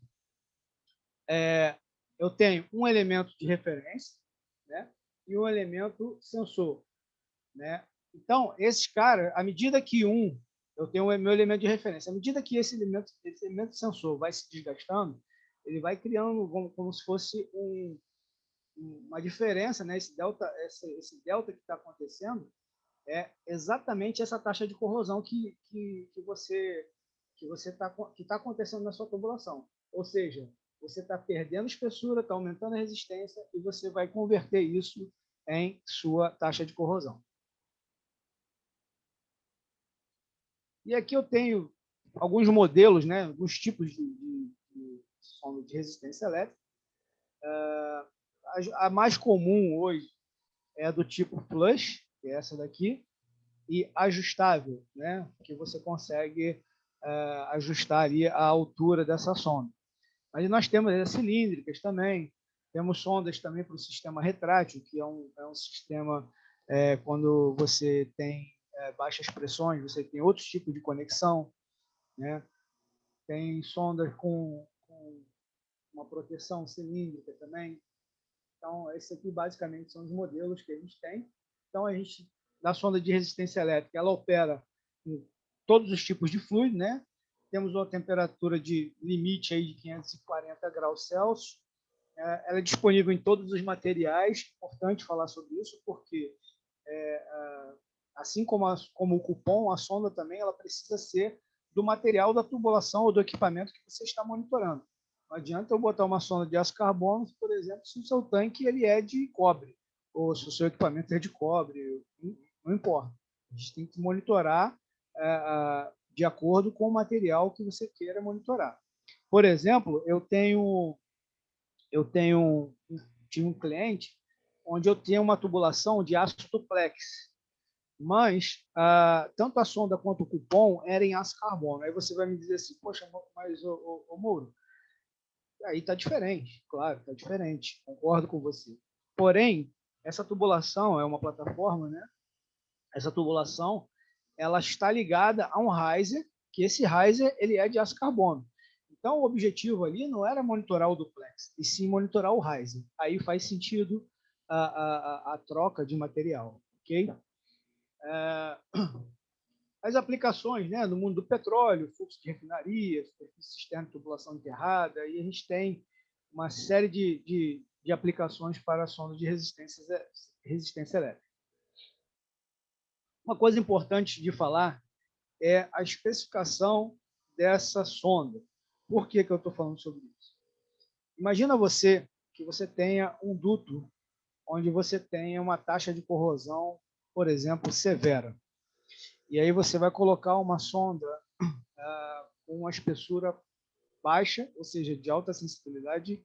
Eu tenho um elemento de referência, né, e um elemento sensor, né? Então, esses caras, à medida que eu tenho o meu elemento de referência, à medida que esse elemento sensor vai se desgastando, ele vai criando como se fosse uma diferença, né? Esse delta que está acontecendo é exatamente essa taxa de corrosão que está acontecendo na sua tubulação. Ou seja, você está perdendo espessura, está aumentando a resistência e você vai converter isso em sua taxa de corrosão. E aqui eu tenho alguns modelos, né, alguns tipos de sonda de resistência elétrica. A mais comum hoje é a do tipo flush, que é essa daqui, e ajustável, né, que você consegue ajustar ali a altura dessa sonda. Mas nós temos as cilíndricas também, temos sondas também para o sistema retrátil, que é um sistema quando você tem baixas pressões, você tem outros tipos de conexão, né? Tem sondas com uma proteção cilíndrica também. Então, esses aqui basicamente são os modelos que a gente tem. Então, na sonda de resistência elétrica, ela opera com todos os tipos de fluido, né? Temos uma temperatura de limite aí de 540 graus Celsius. Ela é disponível em todos os materiais. Importante falar sobre isso, porque assim como o cupom, a sonda também ela precisa ser do material da tubulação ou do equipamento que você está monitorando. Não adianta eu botar uma sonda de aço carbono, por exemplo, se o seu tanque ele é de cobre, ou se o seu equipamento é de cobre, não importa. A gente tem que monitorar de acordo com o material que você queira monitorar. Por exemplo, eu tive um cliente onde eu tinha uma tubulação de aço duplex, mas tanto a sonda quanto o cupom eram em aço carbono. Aí você vai me dizer assim, poxa, mas o Mouro, aí está diferente, claro, está diferente, concordo com você. Porém, essa tubulação é uma plataforma, né? Essa tubulação ela está ligada a um riser, que esse riser ele é de aço carbono. Então, o objetivo ali não era monitorar o duplex, e sim monitorar o riser. Aí faz sentido a troca de material, ok? As aplicações, né, no mundo do petróleo, fluxo de refinaria, superfície externa de tubulação enterrada, e a gente tem uma série de aplicações para sondas de resistência elétrica. Uma coisa importante de falar é a especificação dessa sonda. Por que eu estou falando sobre isso? Imagina você que você tenha um duto onde você tenha uma taxa de corrosão, por exemplo, severa. E aí você vai colocar uma sonda com uma espessura baixa, ou seja, de alta sensibilidade,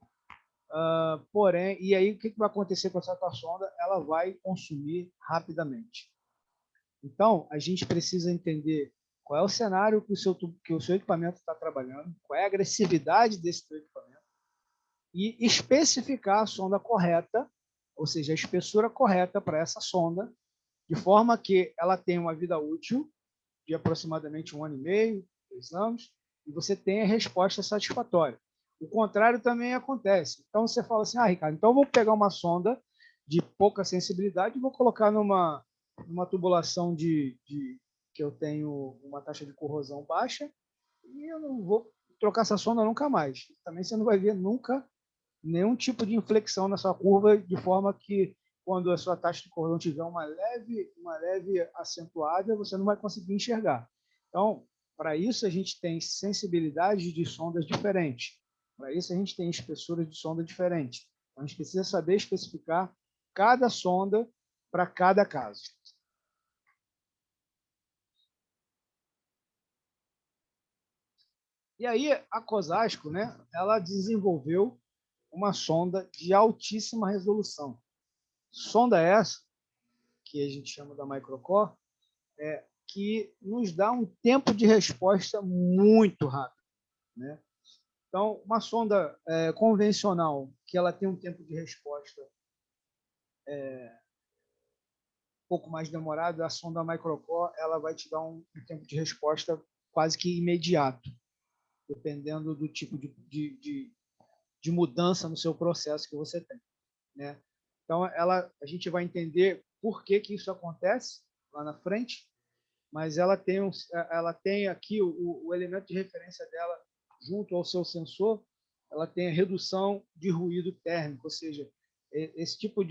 porém, e aí o que vai acontecer com essa tua sonda? Ela vai consumir rapidamente. Então, a gente precisa entender qual é o cenário que o seu equipamento está trabalhando, qual é a agressividade desse seu equipamento, e especificar a sonda correta, ou seja, a espessura correta para essa sonda, de forma que ela tenha uma vida útil de aproximadamente 1 ano e meio, 2 anos, e você tenha resposta satisfatória. O contrário também acontece. Então, você fala assim, Ricardo, então eu vou pegar uma sonda de pouca sensibilidade e vou colocar numa tubulação que eu tenho uma taxa de corrosão baixa e eu não vou trocar essa sonda nunca mais. Também você não vai ver nunca nenhum tipo de inflexão na sua curva, de forma que quando a sua taxa de corrosão tiver uma leve acentuada, você não vai conseguir enxergar. Então, para isso a gente tem sensibilidade de sondas diferentes. Para isso a gente tem espessura de sonda diferente. Então, a gente precisa saber especificar cada sonda para cada caso. E aí a COSASCO, né, ela desenvolveu uma sonda de altíssima resolução. Sonda essa, que a gente chama da Microcore, que nos dá um tempo de resposta muito rápido, né? Então, uma sonda convencional, que ela tem um tempo de resposta um pouco mais demorado, a sonda Microcore ela vai te dar um tempo de resposta quase que imediato, dependendo do tipo de mudança no seu processo que você tem, né? Então, a gente vai entender por que isso acontece lá na frente, mas ela tem aqui o elemento de referência dela junto ao seu sensor, ela tem a redução de ruído térmico, ou seja, esse tipo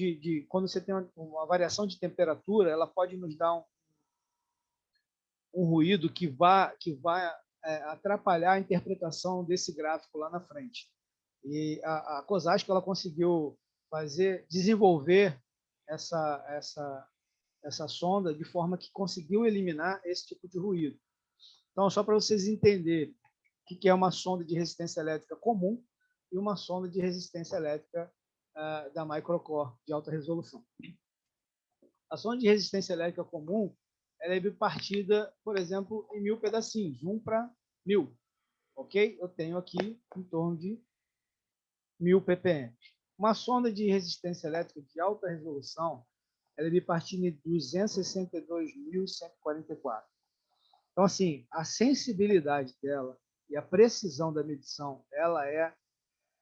quando você tem uma variação de temperatura, ela pode nos dar um ruído que vai atrapalhar a interpretação desse gráfico lá na frente. E a COSASCO ela conseguiu desenvolver essa sonda de forma que conseguiu eliminar esse tipo de ruído. Então, só para vocês entenderem o que é uma sonda de resistência elétrica comum e uma sonda de resistência elétrica da Microcore, de alta resolução. A sonda de resistência elétrica comum ela é bipartida, por exemplo, em 1000 pedacinhos, 1 para 1000. Ok? Eu tenho aqui em torno de 1000 ppm. Uma sonda de resistência elétrica de alta resolução ela é bipartida em 262.144. Então, assim, a sensibilidade dela e a precisão da medição, ela é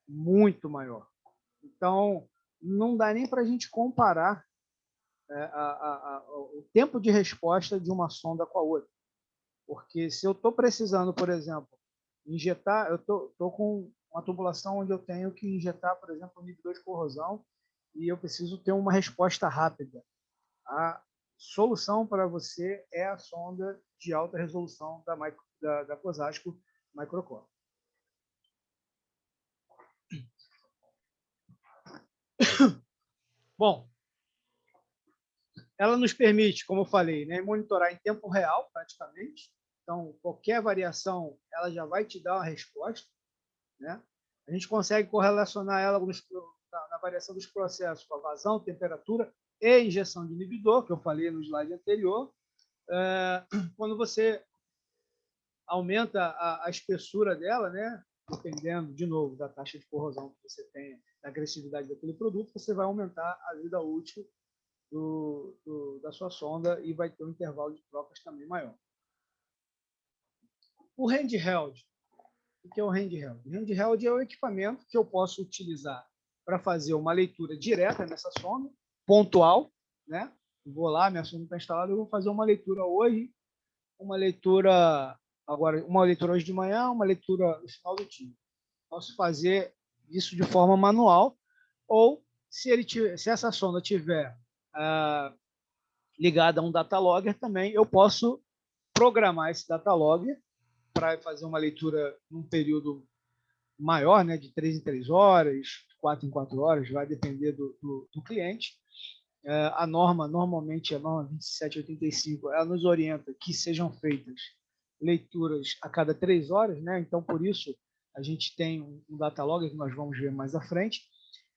muito maior. Então, não dá nem para a gente comparar o tempo de resposta de uma sonda com a outra. Porque se eu estou precisando, por exemplo, injetar, eu estou com uma tubulação onde eu tenho que injetar, por exemplo, um inibidor de corrosão e eu preciso ter uma resposta rápida. A solução para você é a sonda de alta resolução da COSASCO Microcore. Bom, ela nos permite, como eu falei, né, monitorar em tempo real, praticamente. Então, qualquer variação, ela já vai te dar uma resposta, né? A gente consegue correlacionar ela na variação dos processos com a vazão, temperatura e injeção de inibidor, que eu falei no slide anterior. Quando você aumenta a espessura dela, né, dependendo, de novo, da taxa de corrosão que você tenha, da agressividade daquele produto, você vai aumentar a vida útil da sua sonda e vai ter um intervalo de trocas também maior. O handheld. O que é o handheld? O handheld é o equipamento que eu posso utilizar para fazer uma leitura direta nessa sonda, pontual, né? Eu vou lá, minha sonda está instalada, eu vou fazer uma leitura hoje, uma leitura agora, uma leitura hoje de manhã, uma leitura no final do dia. Posso fazer isso de forma manual, ou se essa sonda tiver ligada a um data logger também, eu posso programar esse data logger para fazer uma leitura num período maior, né, de 3 em 3 horas, 4 em 4 horas, vai depender do cliente. A norma, normalmente, a norma 2785, ela nos orienta que sejam feitas leituras a cada 3 horas, né? Então, por isso, a gente tem um data logger que nós vamos ver mais à frente,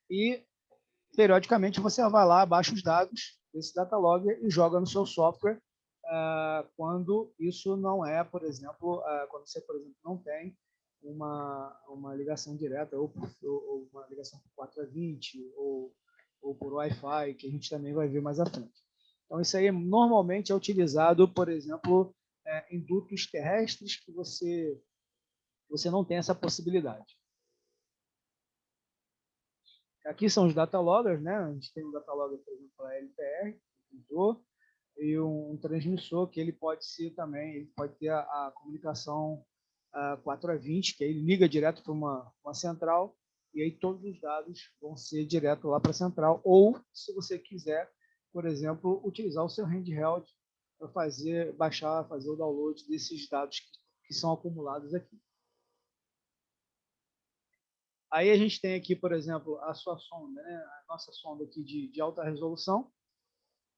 e, periodicamente, você vai lá, baixa os dados desse data logger e joga no seu software quando isso não é, por exemplo, quando você, por exemplo, não tem uma ligação direta, ou uma ligação por 420, ou por Wi-Fi, que a gente também vai ver mais à frente. Então, isso aí normalmente é utilizado, por exemplo, em dutos terrestres que você não tem essa possibilidade. Aqui são os data loggers, né? A gente tem um data logger, por exemplo, para LPR, e um transmissor que ele pode ser também, ele pode ter a comunicação 4 a 20, que aí ele liga direto para uma central, e aí todos os dados vão ser direto lá para a central, ou se você quiser, por exemplo, utilizar o seu handheld para fazer o download desses dados que são acumulados aqui. Aí a gente tem aqui, por exemplo, a sua sonda, né? A nossa sonda aqui de alta resolução,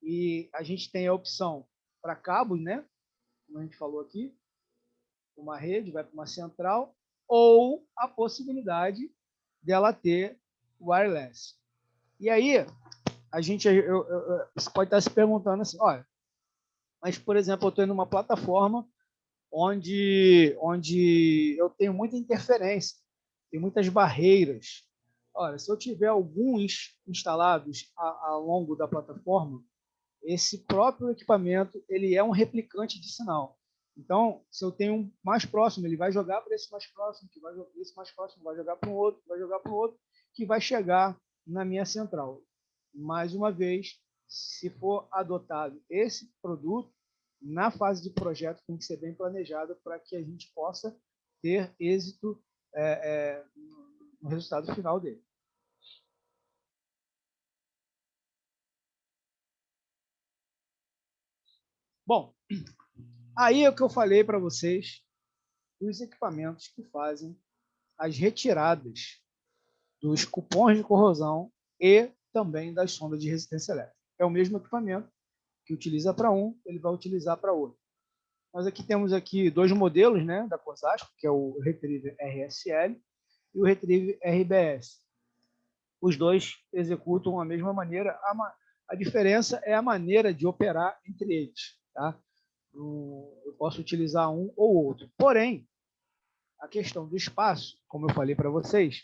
e a gente tem a opção para cabos, né? Como a gente falou aqui, uma rede, vai para uma central, ou a possibilidade dela ter wireless. E aí, você pode estar se perguntando assim, olha, mas, por exemplo, eu estou em uma plataforma onde eu tenho muita interferência, tem muitas barreiras. Olha, se eu tiver alguns instalados ao longo da plataforma, esse próprio equipamento ele é um replicante de sinal. Então, se eu tenho um mais próximo, ele vai jogar para esse mais próximo, que vai jogar esse mais próximo, vai jogar para um outro, vai jogar para o outro, que vai chegar na minha central. Mais uma vez, se for adotado esse produto, na fase de projeto tem que ser bem planejado para que a gente possa ter êxito no resultado final dele. Bom, aí é o que eu falei para vocês, os equipamentos que fazem as retiradas dos cupons de corrosão e também das sondas de resistência elétrica. É o mesmo equipamento que utiliza para um, ele vai utilizar para outro. Nós aqui temos aqui dois modelos, né, da COSASCO, que é o Retriever RSL e o Retriever RBS. Os dois executam a mesma maneira, a diferença é a maneira de operar entre eles. Tá? Eu posso utilizar um ou outro. Porém, a questão do espaço, como eu falei para vocês,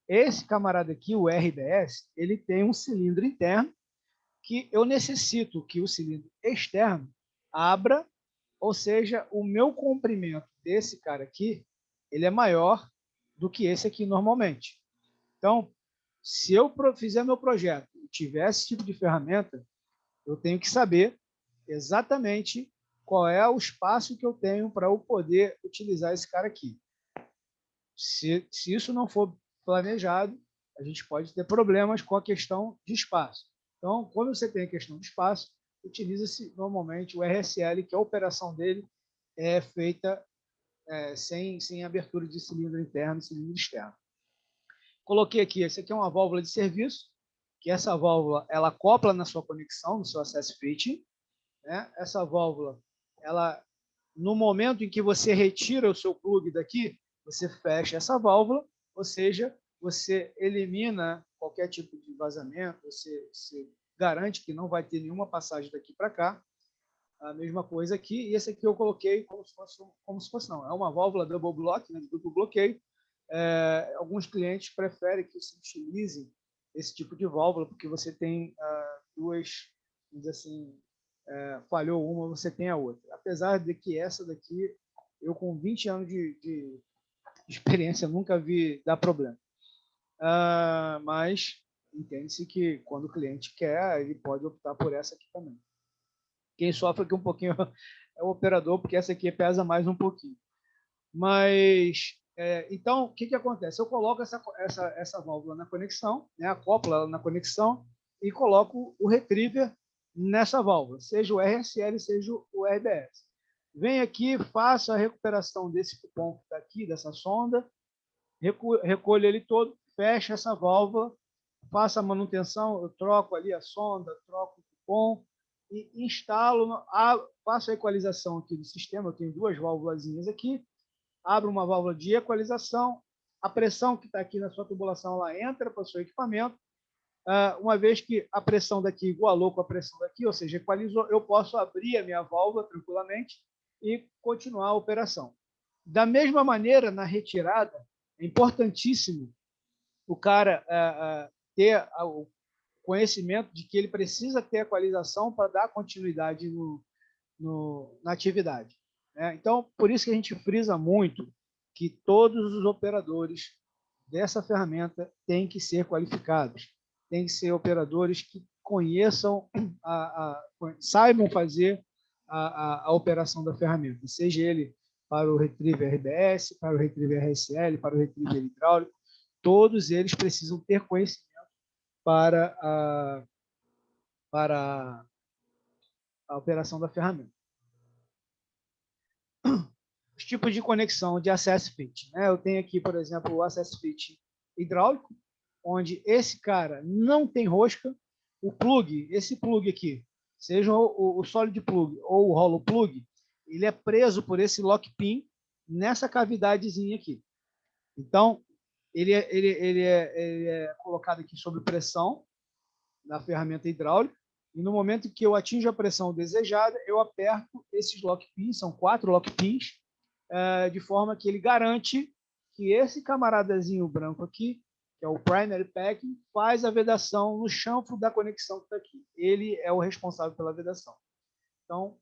esse camarada aqui, o RBS, ele tem um cilindro interno que eu necessito que o cilindro externo abra, ou seja, o meu comprimento desse cara aqui, ele é maior do que esse aqui normalmente. Então, se eu fizer meu projeto e tiver esse tipo de ferramenta, eu tenho que saber exatamente qual é o espaço que eu tenho para eu poder utilizar esse cara aqui. Se isso não for planejado, a gente pode ter problemas com a questão de espaço. Então, quando você tem a questão de espaço, utiliza-se normalmente o RSL, que a operação dele é feita sem abertura de cilindro interno e cilindro externo. Coloquei aqui, essa aqui é uma válvula de serviço, que essa válvula ela acopla na sua conexão, no seu access fit, né? Essa válvula, no momento em que você retira o seu plug daqui, você fecha essa válvula, ou seja, você elimina qualquer tipo de vazamento, você garante que não vai ter nenhuma passagem daqui para cá. A mesma coisa aqui, e esse aqui eu coloquei como se fosse não, é uma válvula double block, né, de duplo bloqueio, alguns clientes preferem que se utilize esse tipo de válvula, porque você tem duas, vamos dizer assim, falhou uma, você tem a outra. Apesar de que essa daqui, eu com 20 anos de experiência, nunca vi dar problema. Mas entende-se que quando o cliente quer, ele pode optar por essa aqui também. Quem sofre aqui um pouquinho é o operador, porque essa aqui pesa mais um pouquinho. Mas, então, o que acontece? Eu coloco essa válvula na conexão, né, acoplo ela na conexão e coloco o retriever nessa válvula, seja o RSL, seja o RBS. Venho aqui, faço a recuperação desse cupom que está aqui, dessa sonda, recolho ele todo, fecho essa válvula, faço a manutenção, eu troco ali a sonda, troco o cupom e instalo, faço a equalização aqui do sistema. Eu tenho duas válvulazinhas aqui, abro uma válvula de equalização, a pressão que está aqui na sua tubulação ela entra para o seu equipamento. Uma vez que a pressão daqui igualou com a pressão daqui, ou seja, equalizou, eu posso abrir a minha válvula tranquilamente e continuar a operação. Da mesma maneira, na retirada, é importantíssimo o cara ter o conhecimento de que ele precisa ter equalização para dar continuidade na atividade. Então, por isso que a gente frisa muito que todos os operadores dessa ferramenta têm que ser qualificados, têm que ser operadores que conheçam, saibam fazer a operação da ferramenta, seja ele para o retriever RBS, para o retriever RSL, para o retriever hidráulico, todos eles precisam ter conhecimento para a operação da ferramenta. Os tipos de conexão de access fit. Eu tenho aqui, por exemplo, o access fit hidráulico, onde esse cara não tem rosca. O plug, esse plug aqui, seja o solid plug ou o hollow plug, ele é preso por esse lock pin nessa cavidadezinha aqui. Então, ele é colocado aqui sob pressão na ferramenta hidráulica, e no momento que eu atinjo a pressão desejada, eu aperto esses lock pins, são 4 lock pins, de forma que ele garante que esse camaradazinho branco aqui, que é o primary packing, faz a vedação no chanfro da conexão que está aqui. Ele é o responsável pela vedação. Então,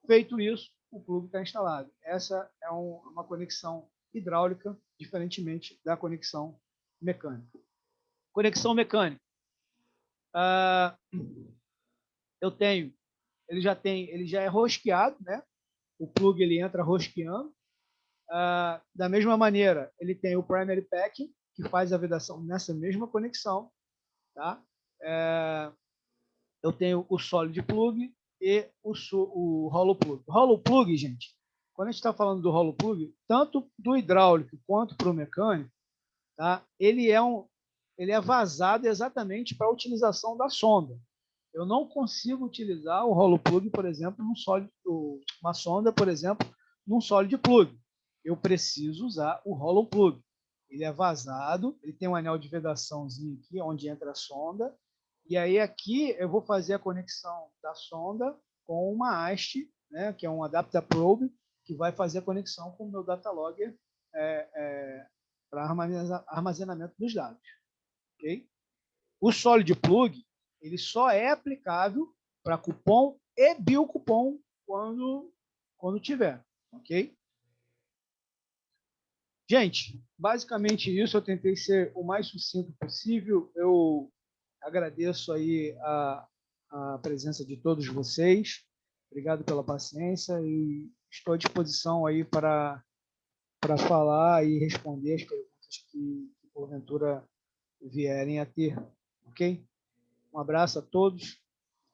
feito isso, o plug está instalado. Essa é uma conexão hidráulica, diferentemente da conexão mecânica. Conexão mecânica. Ele já é rosqueado, né? O plug ele entra rosqueando. Da mesma maneira, ele tem o primary packing, que faz a vedação nessa mesma conexão. Tá? Eu tenho o solid plug e o hollow plug. Hollow plug, gente, quando a gente está falando do hollow plug, tanto do hidráulico quanto para o mecânico, tá? Ele é vazado exatamente para a utilização da sonda. Eu não consigo utilizar o hollow plug, por exemplo, uma sonda, por exemplo, num solid plug. Eu preciso usar o hollow plug. Ele é vazado, ele tem um anel de vedaçãozinho aqui, onde entra a sonda, e aí aqui eu vou fazer a conexão da sonda com uma haste, né, que é um adapter probe, que vai fazer a conexão com o meu data logger para armazenamento dos dados. Okay? O solid plug ele só é aplicável para cupom e biocupom quando tiver, ok? Gente, basicamente isso, eu tentei ser o mais sucinto possível. Eu agradeço aí a presença de todos vocês. Obrigado pela paciência e estou à disposição aí para falar e responder as perguntas que porventura vierem a ter, ok? Um abraço a todos.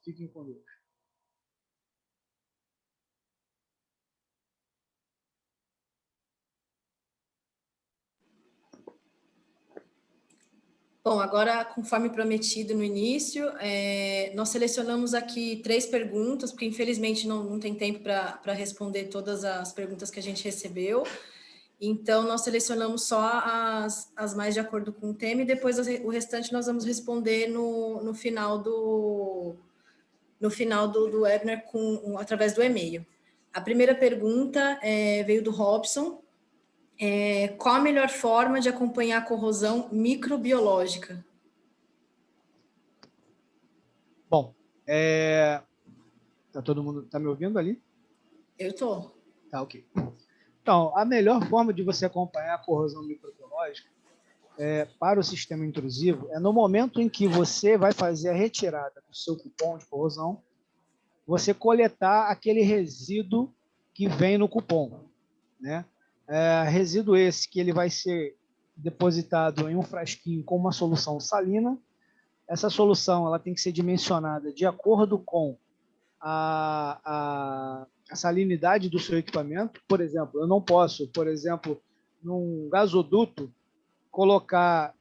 Fiquem com Deus. Bom, agora, conforme prometido no início, nós selecionamos aqui 3 perguntas, porque infelizmente não tem tempo para responder todas as perguntas que a gente recebeu. Então, nós selecionamos só as mais de acordo com o tema e depois o restante nós vamos responder no final do webinar através do e-mail. A primeira pergunta veio do Robson. Qual a melhor forma de acompanhar a corrosão microbiológica? Bom, todo mundo me ouvindo ali? Eu estou. Tá, ok. Então, a melhor forma de você acompanhar a corrosão microbiológica para o sistema intrusivo é no momento em que você vai fazer a retirada do seu cupom de corrosão, você coletar aquele resíduo que vem no cupom, né? Resíduo esse que ele vai ser depositado em um frasquinho com uma solução salina. Essa solução ela tem que ser dimensionada de acordo com a salinidade do seu equipamento. Por exemplo, eu não posso, num gasoduto,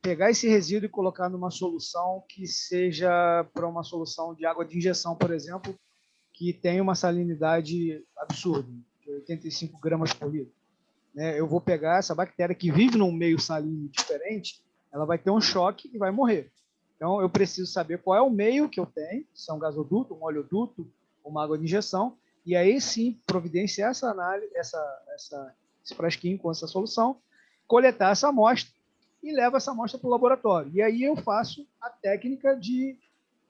pegar esse resíduo e colocar numa solução que seja para uma solução de água de injeção, por exemplo, que tem uma salinidade absurda, de 85 gramas por litro. Eu vou pegar essa bactéria que vive num meio salino diferente, ela vai ter um choque e vai morrer. Então, eu preciso saber qual é o meio que eu tenho, se é um gasoduto, um oleoduto, uma água de injeção, e aí sim providenciar essa análise, esse frasquinho com essa solução, coletar essa amostra e levo essa amostra para o laboratório. E aí eu faço a técnica de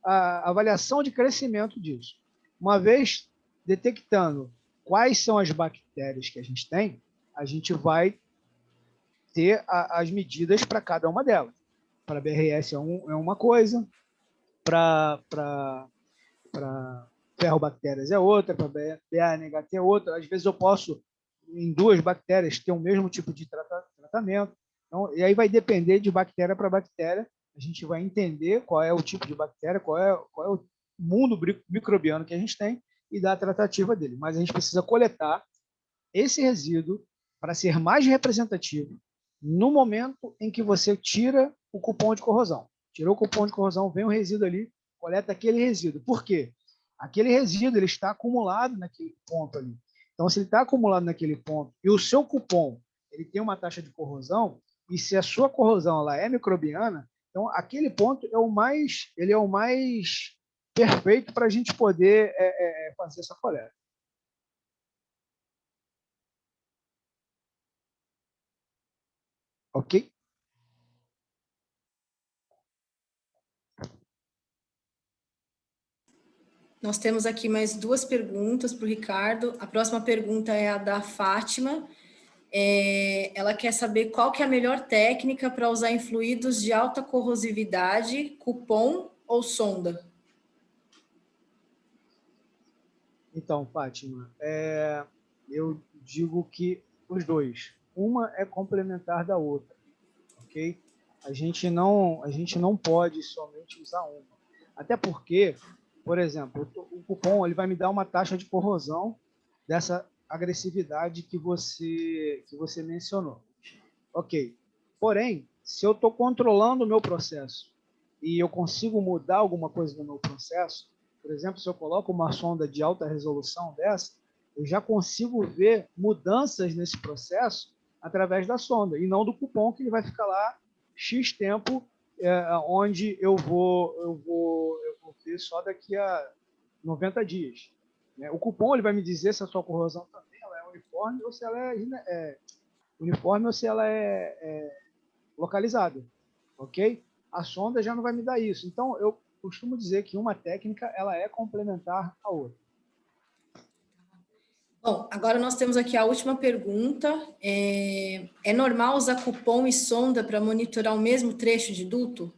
avaliação de crescimento disso. Uma vez detectando quais são as bactérias que a gente tem, a gente vai ter as medidas para cada uma delas. Para BRS é uma coisa, para ferrobactérias é outra, para BA-NHT é outra. Às vezes eu posso, em duas bactérias, ter o mesmo tipo de tratamento. Então, e aí vai depender de bactéria para bactéria. A gente vai entender qual é o tipo de bactéria, qual é o mundo microbiano que a gente tem e dar a tratativa dele. Mas a gente precisa coletar esse resíduo para ser mais representativo no momento em que você tira o cupom de corrosão. Tirou o cupom de corrosão, vem um resíduo ali, coleta aquele resíduo. Por quê? Aquele resíduo ele está acumulado naquele ponto ali. Então, se ele está acumulado naquele ponto e o seu cupom ele tem uma taxa de corrosão, e se a sua corrosão ela é microbiana, então aquele ponto ele é o mais perfeito para a gente poder fazer essa coleta. Ok? Nós temos aqui mais duas perguntas para o Ricardo. A próxima pergunta é a da Fátima. Ela quer saber qual que é a melhor técnica para usar em fluidos de alta corrosividade, cupom ou sonda? Então, Fátima, eu digo que os dois. Uma é complementar da outra, ok? A gente não pode somente usar uma. Até porque, por exemplo, o cupom ele vai me dar uma taxa de corrosão dessa agressividade que você mencionou. Ok. Porém, se eu estou controlando o meu processo e eu consigo mudar alguma coisa no meu processo, por exemplo, se eu coloco uma sonda de alta resolução dessa, eu já consigo ver mudanças nesse processo através da sonda e não do cupom que ele vai ficar lá X tempo, onde eu vou ver só daqui a 90 dias. O cupom ele vai me dizer se a sua corrosão também ela é uniforme ou se ela é localizada, ok? A sonda já não vai me dar isso. Então, eu costumo dizer que uma técnica ela é complementar à outra. Bom, agora nós temos aqui a última pergunta. É normal usar cupom e sonda para monitorar o mesmo trecho de duto?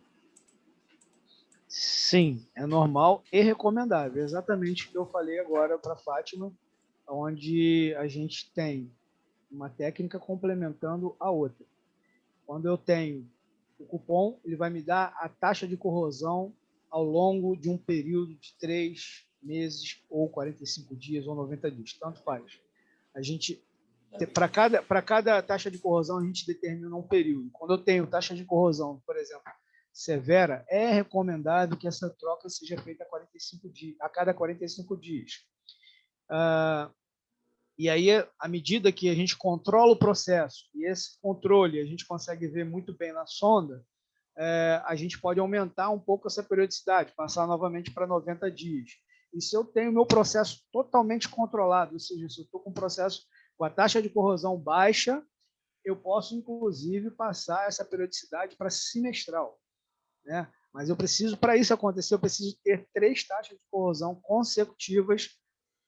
Sim, é normal e recomendável. Exatamente o que eu falei agora para a Fátima, onde a gente tem uma técnica complementando a outra. Quando eu tenho o cupom, ele vai me dar a taxa de corrosão ao longo de um período de 3 meses, ou 45 dias, ou 90 dias, tanto faz. A gente, para cada taxa de corrosão, a gente determina um período. Quando eu tenho taxa de corrosão, por exemplo, severa, é recomendável que essa troca seja feita a cada 45 dias. E aí, à medida que a gente controla o processo, e esse controle a gente consegue ver muito bem na sonda, a gente pode aumentar um pouco essa periodicidade, passar novamente para 90 dias. E se eu tenho meu processo totalmente controlado, ou seja, se eu estou com um processo com a taxa de corrosão baixa, eu posso, inclusive, passar essa periodicidade para semestral, né? Mas eu preciso, para isso acontecer, eu preciso ter 3 taxas de corrosão consecutivas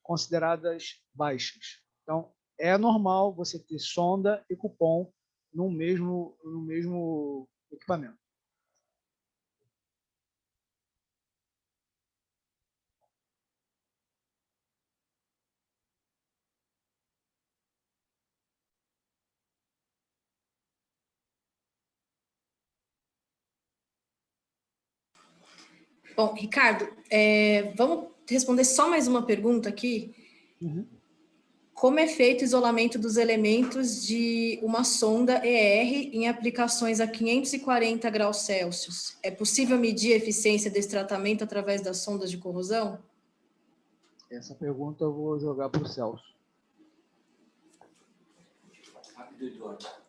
consideradas baixas. Então, é normal você ter sonda e cupom no mesmo equipamento. Bom, Ricardo, vamos responder só mais uma pergunta aqui. Uhum. Como é feito o isolamento dos elementos de uma sonda ER em aplicações a 540 graus Celsius? É possível medir a eficiência desse tratamento através das sondas de corrosão? Essa pergunta eu vou jogar para o Celso. Rápido, Eduardo.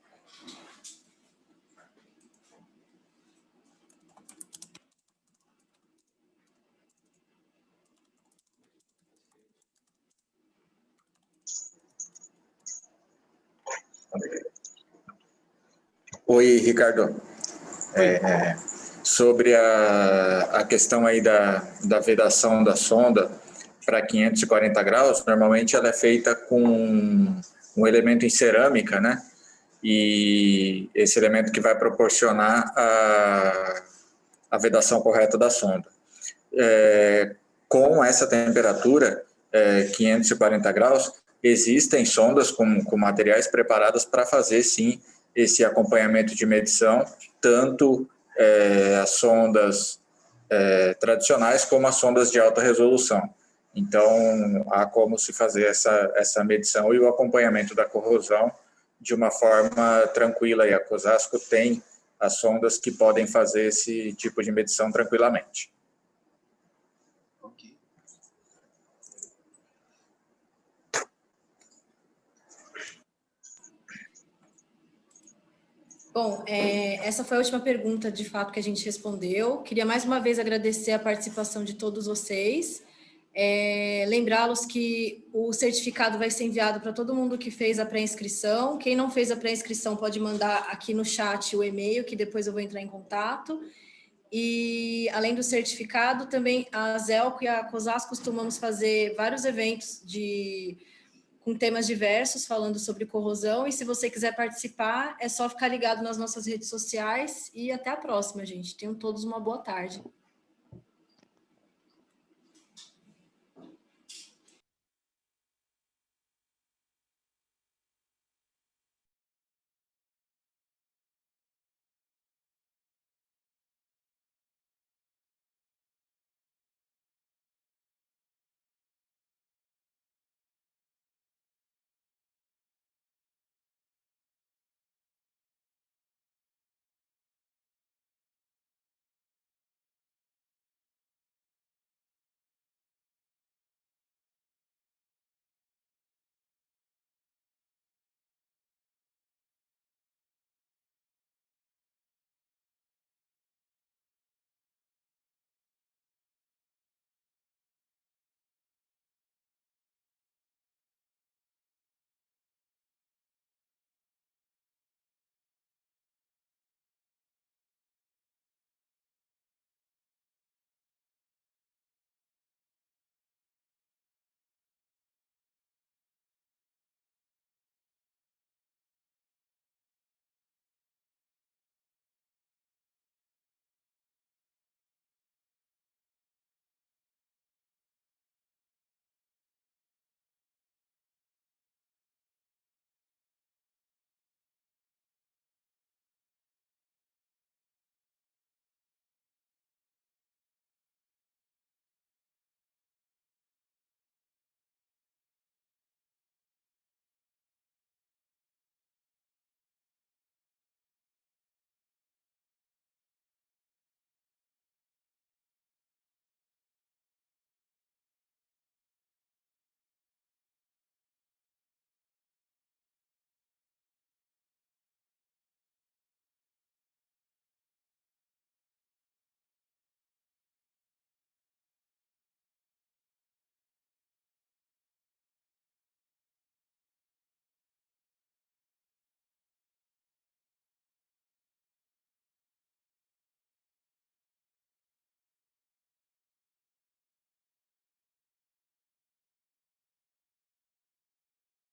Oi, Ricardo. Sobre a questão aí da vedação da sonda para 540 graus, normalmente ela é feita com um elemento em cerâmica, né? E esse elemento que vai proporcionar a vedação correta da sonda. Com essa temperatura, 540 graus, existem sondas com materiais preparadas para fazer, sim, esse acompanhamento de medição, tanto as sondas tradicionais como as sondas de alta resolução. Então, há como se fazer essa medição e o acompanhamento da corrosão de uma forma tranquila. E a COSASCO tem as sondas que podem fazer esse tipo de medição tranquilamente. Bom, essa foi a última pergunta, de fato, que a gente respondeu. Queria mais uma vez agradecer a participação de todos vocês. Lembrá-los que o certificado vai ser enviado para todo mundo que fez a pré-inscrição. Quem não fez a pré-inscrição pode mandar aqui no chat o e-mail, que depois eu vou entrar em contato. E, além do certificado, também a Zelco e a COSAS costumamos fazer vários eventos com temas diversos, falando sobre corrosão, e se você quiser participar, é só ficar ligado nas nossas redes sociais, e até a próxima, gente. Tenham todos uma boa tarde.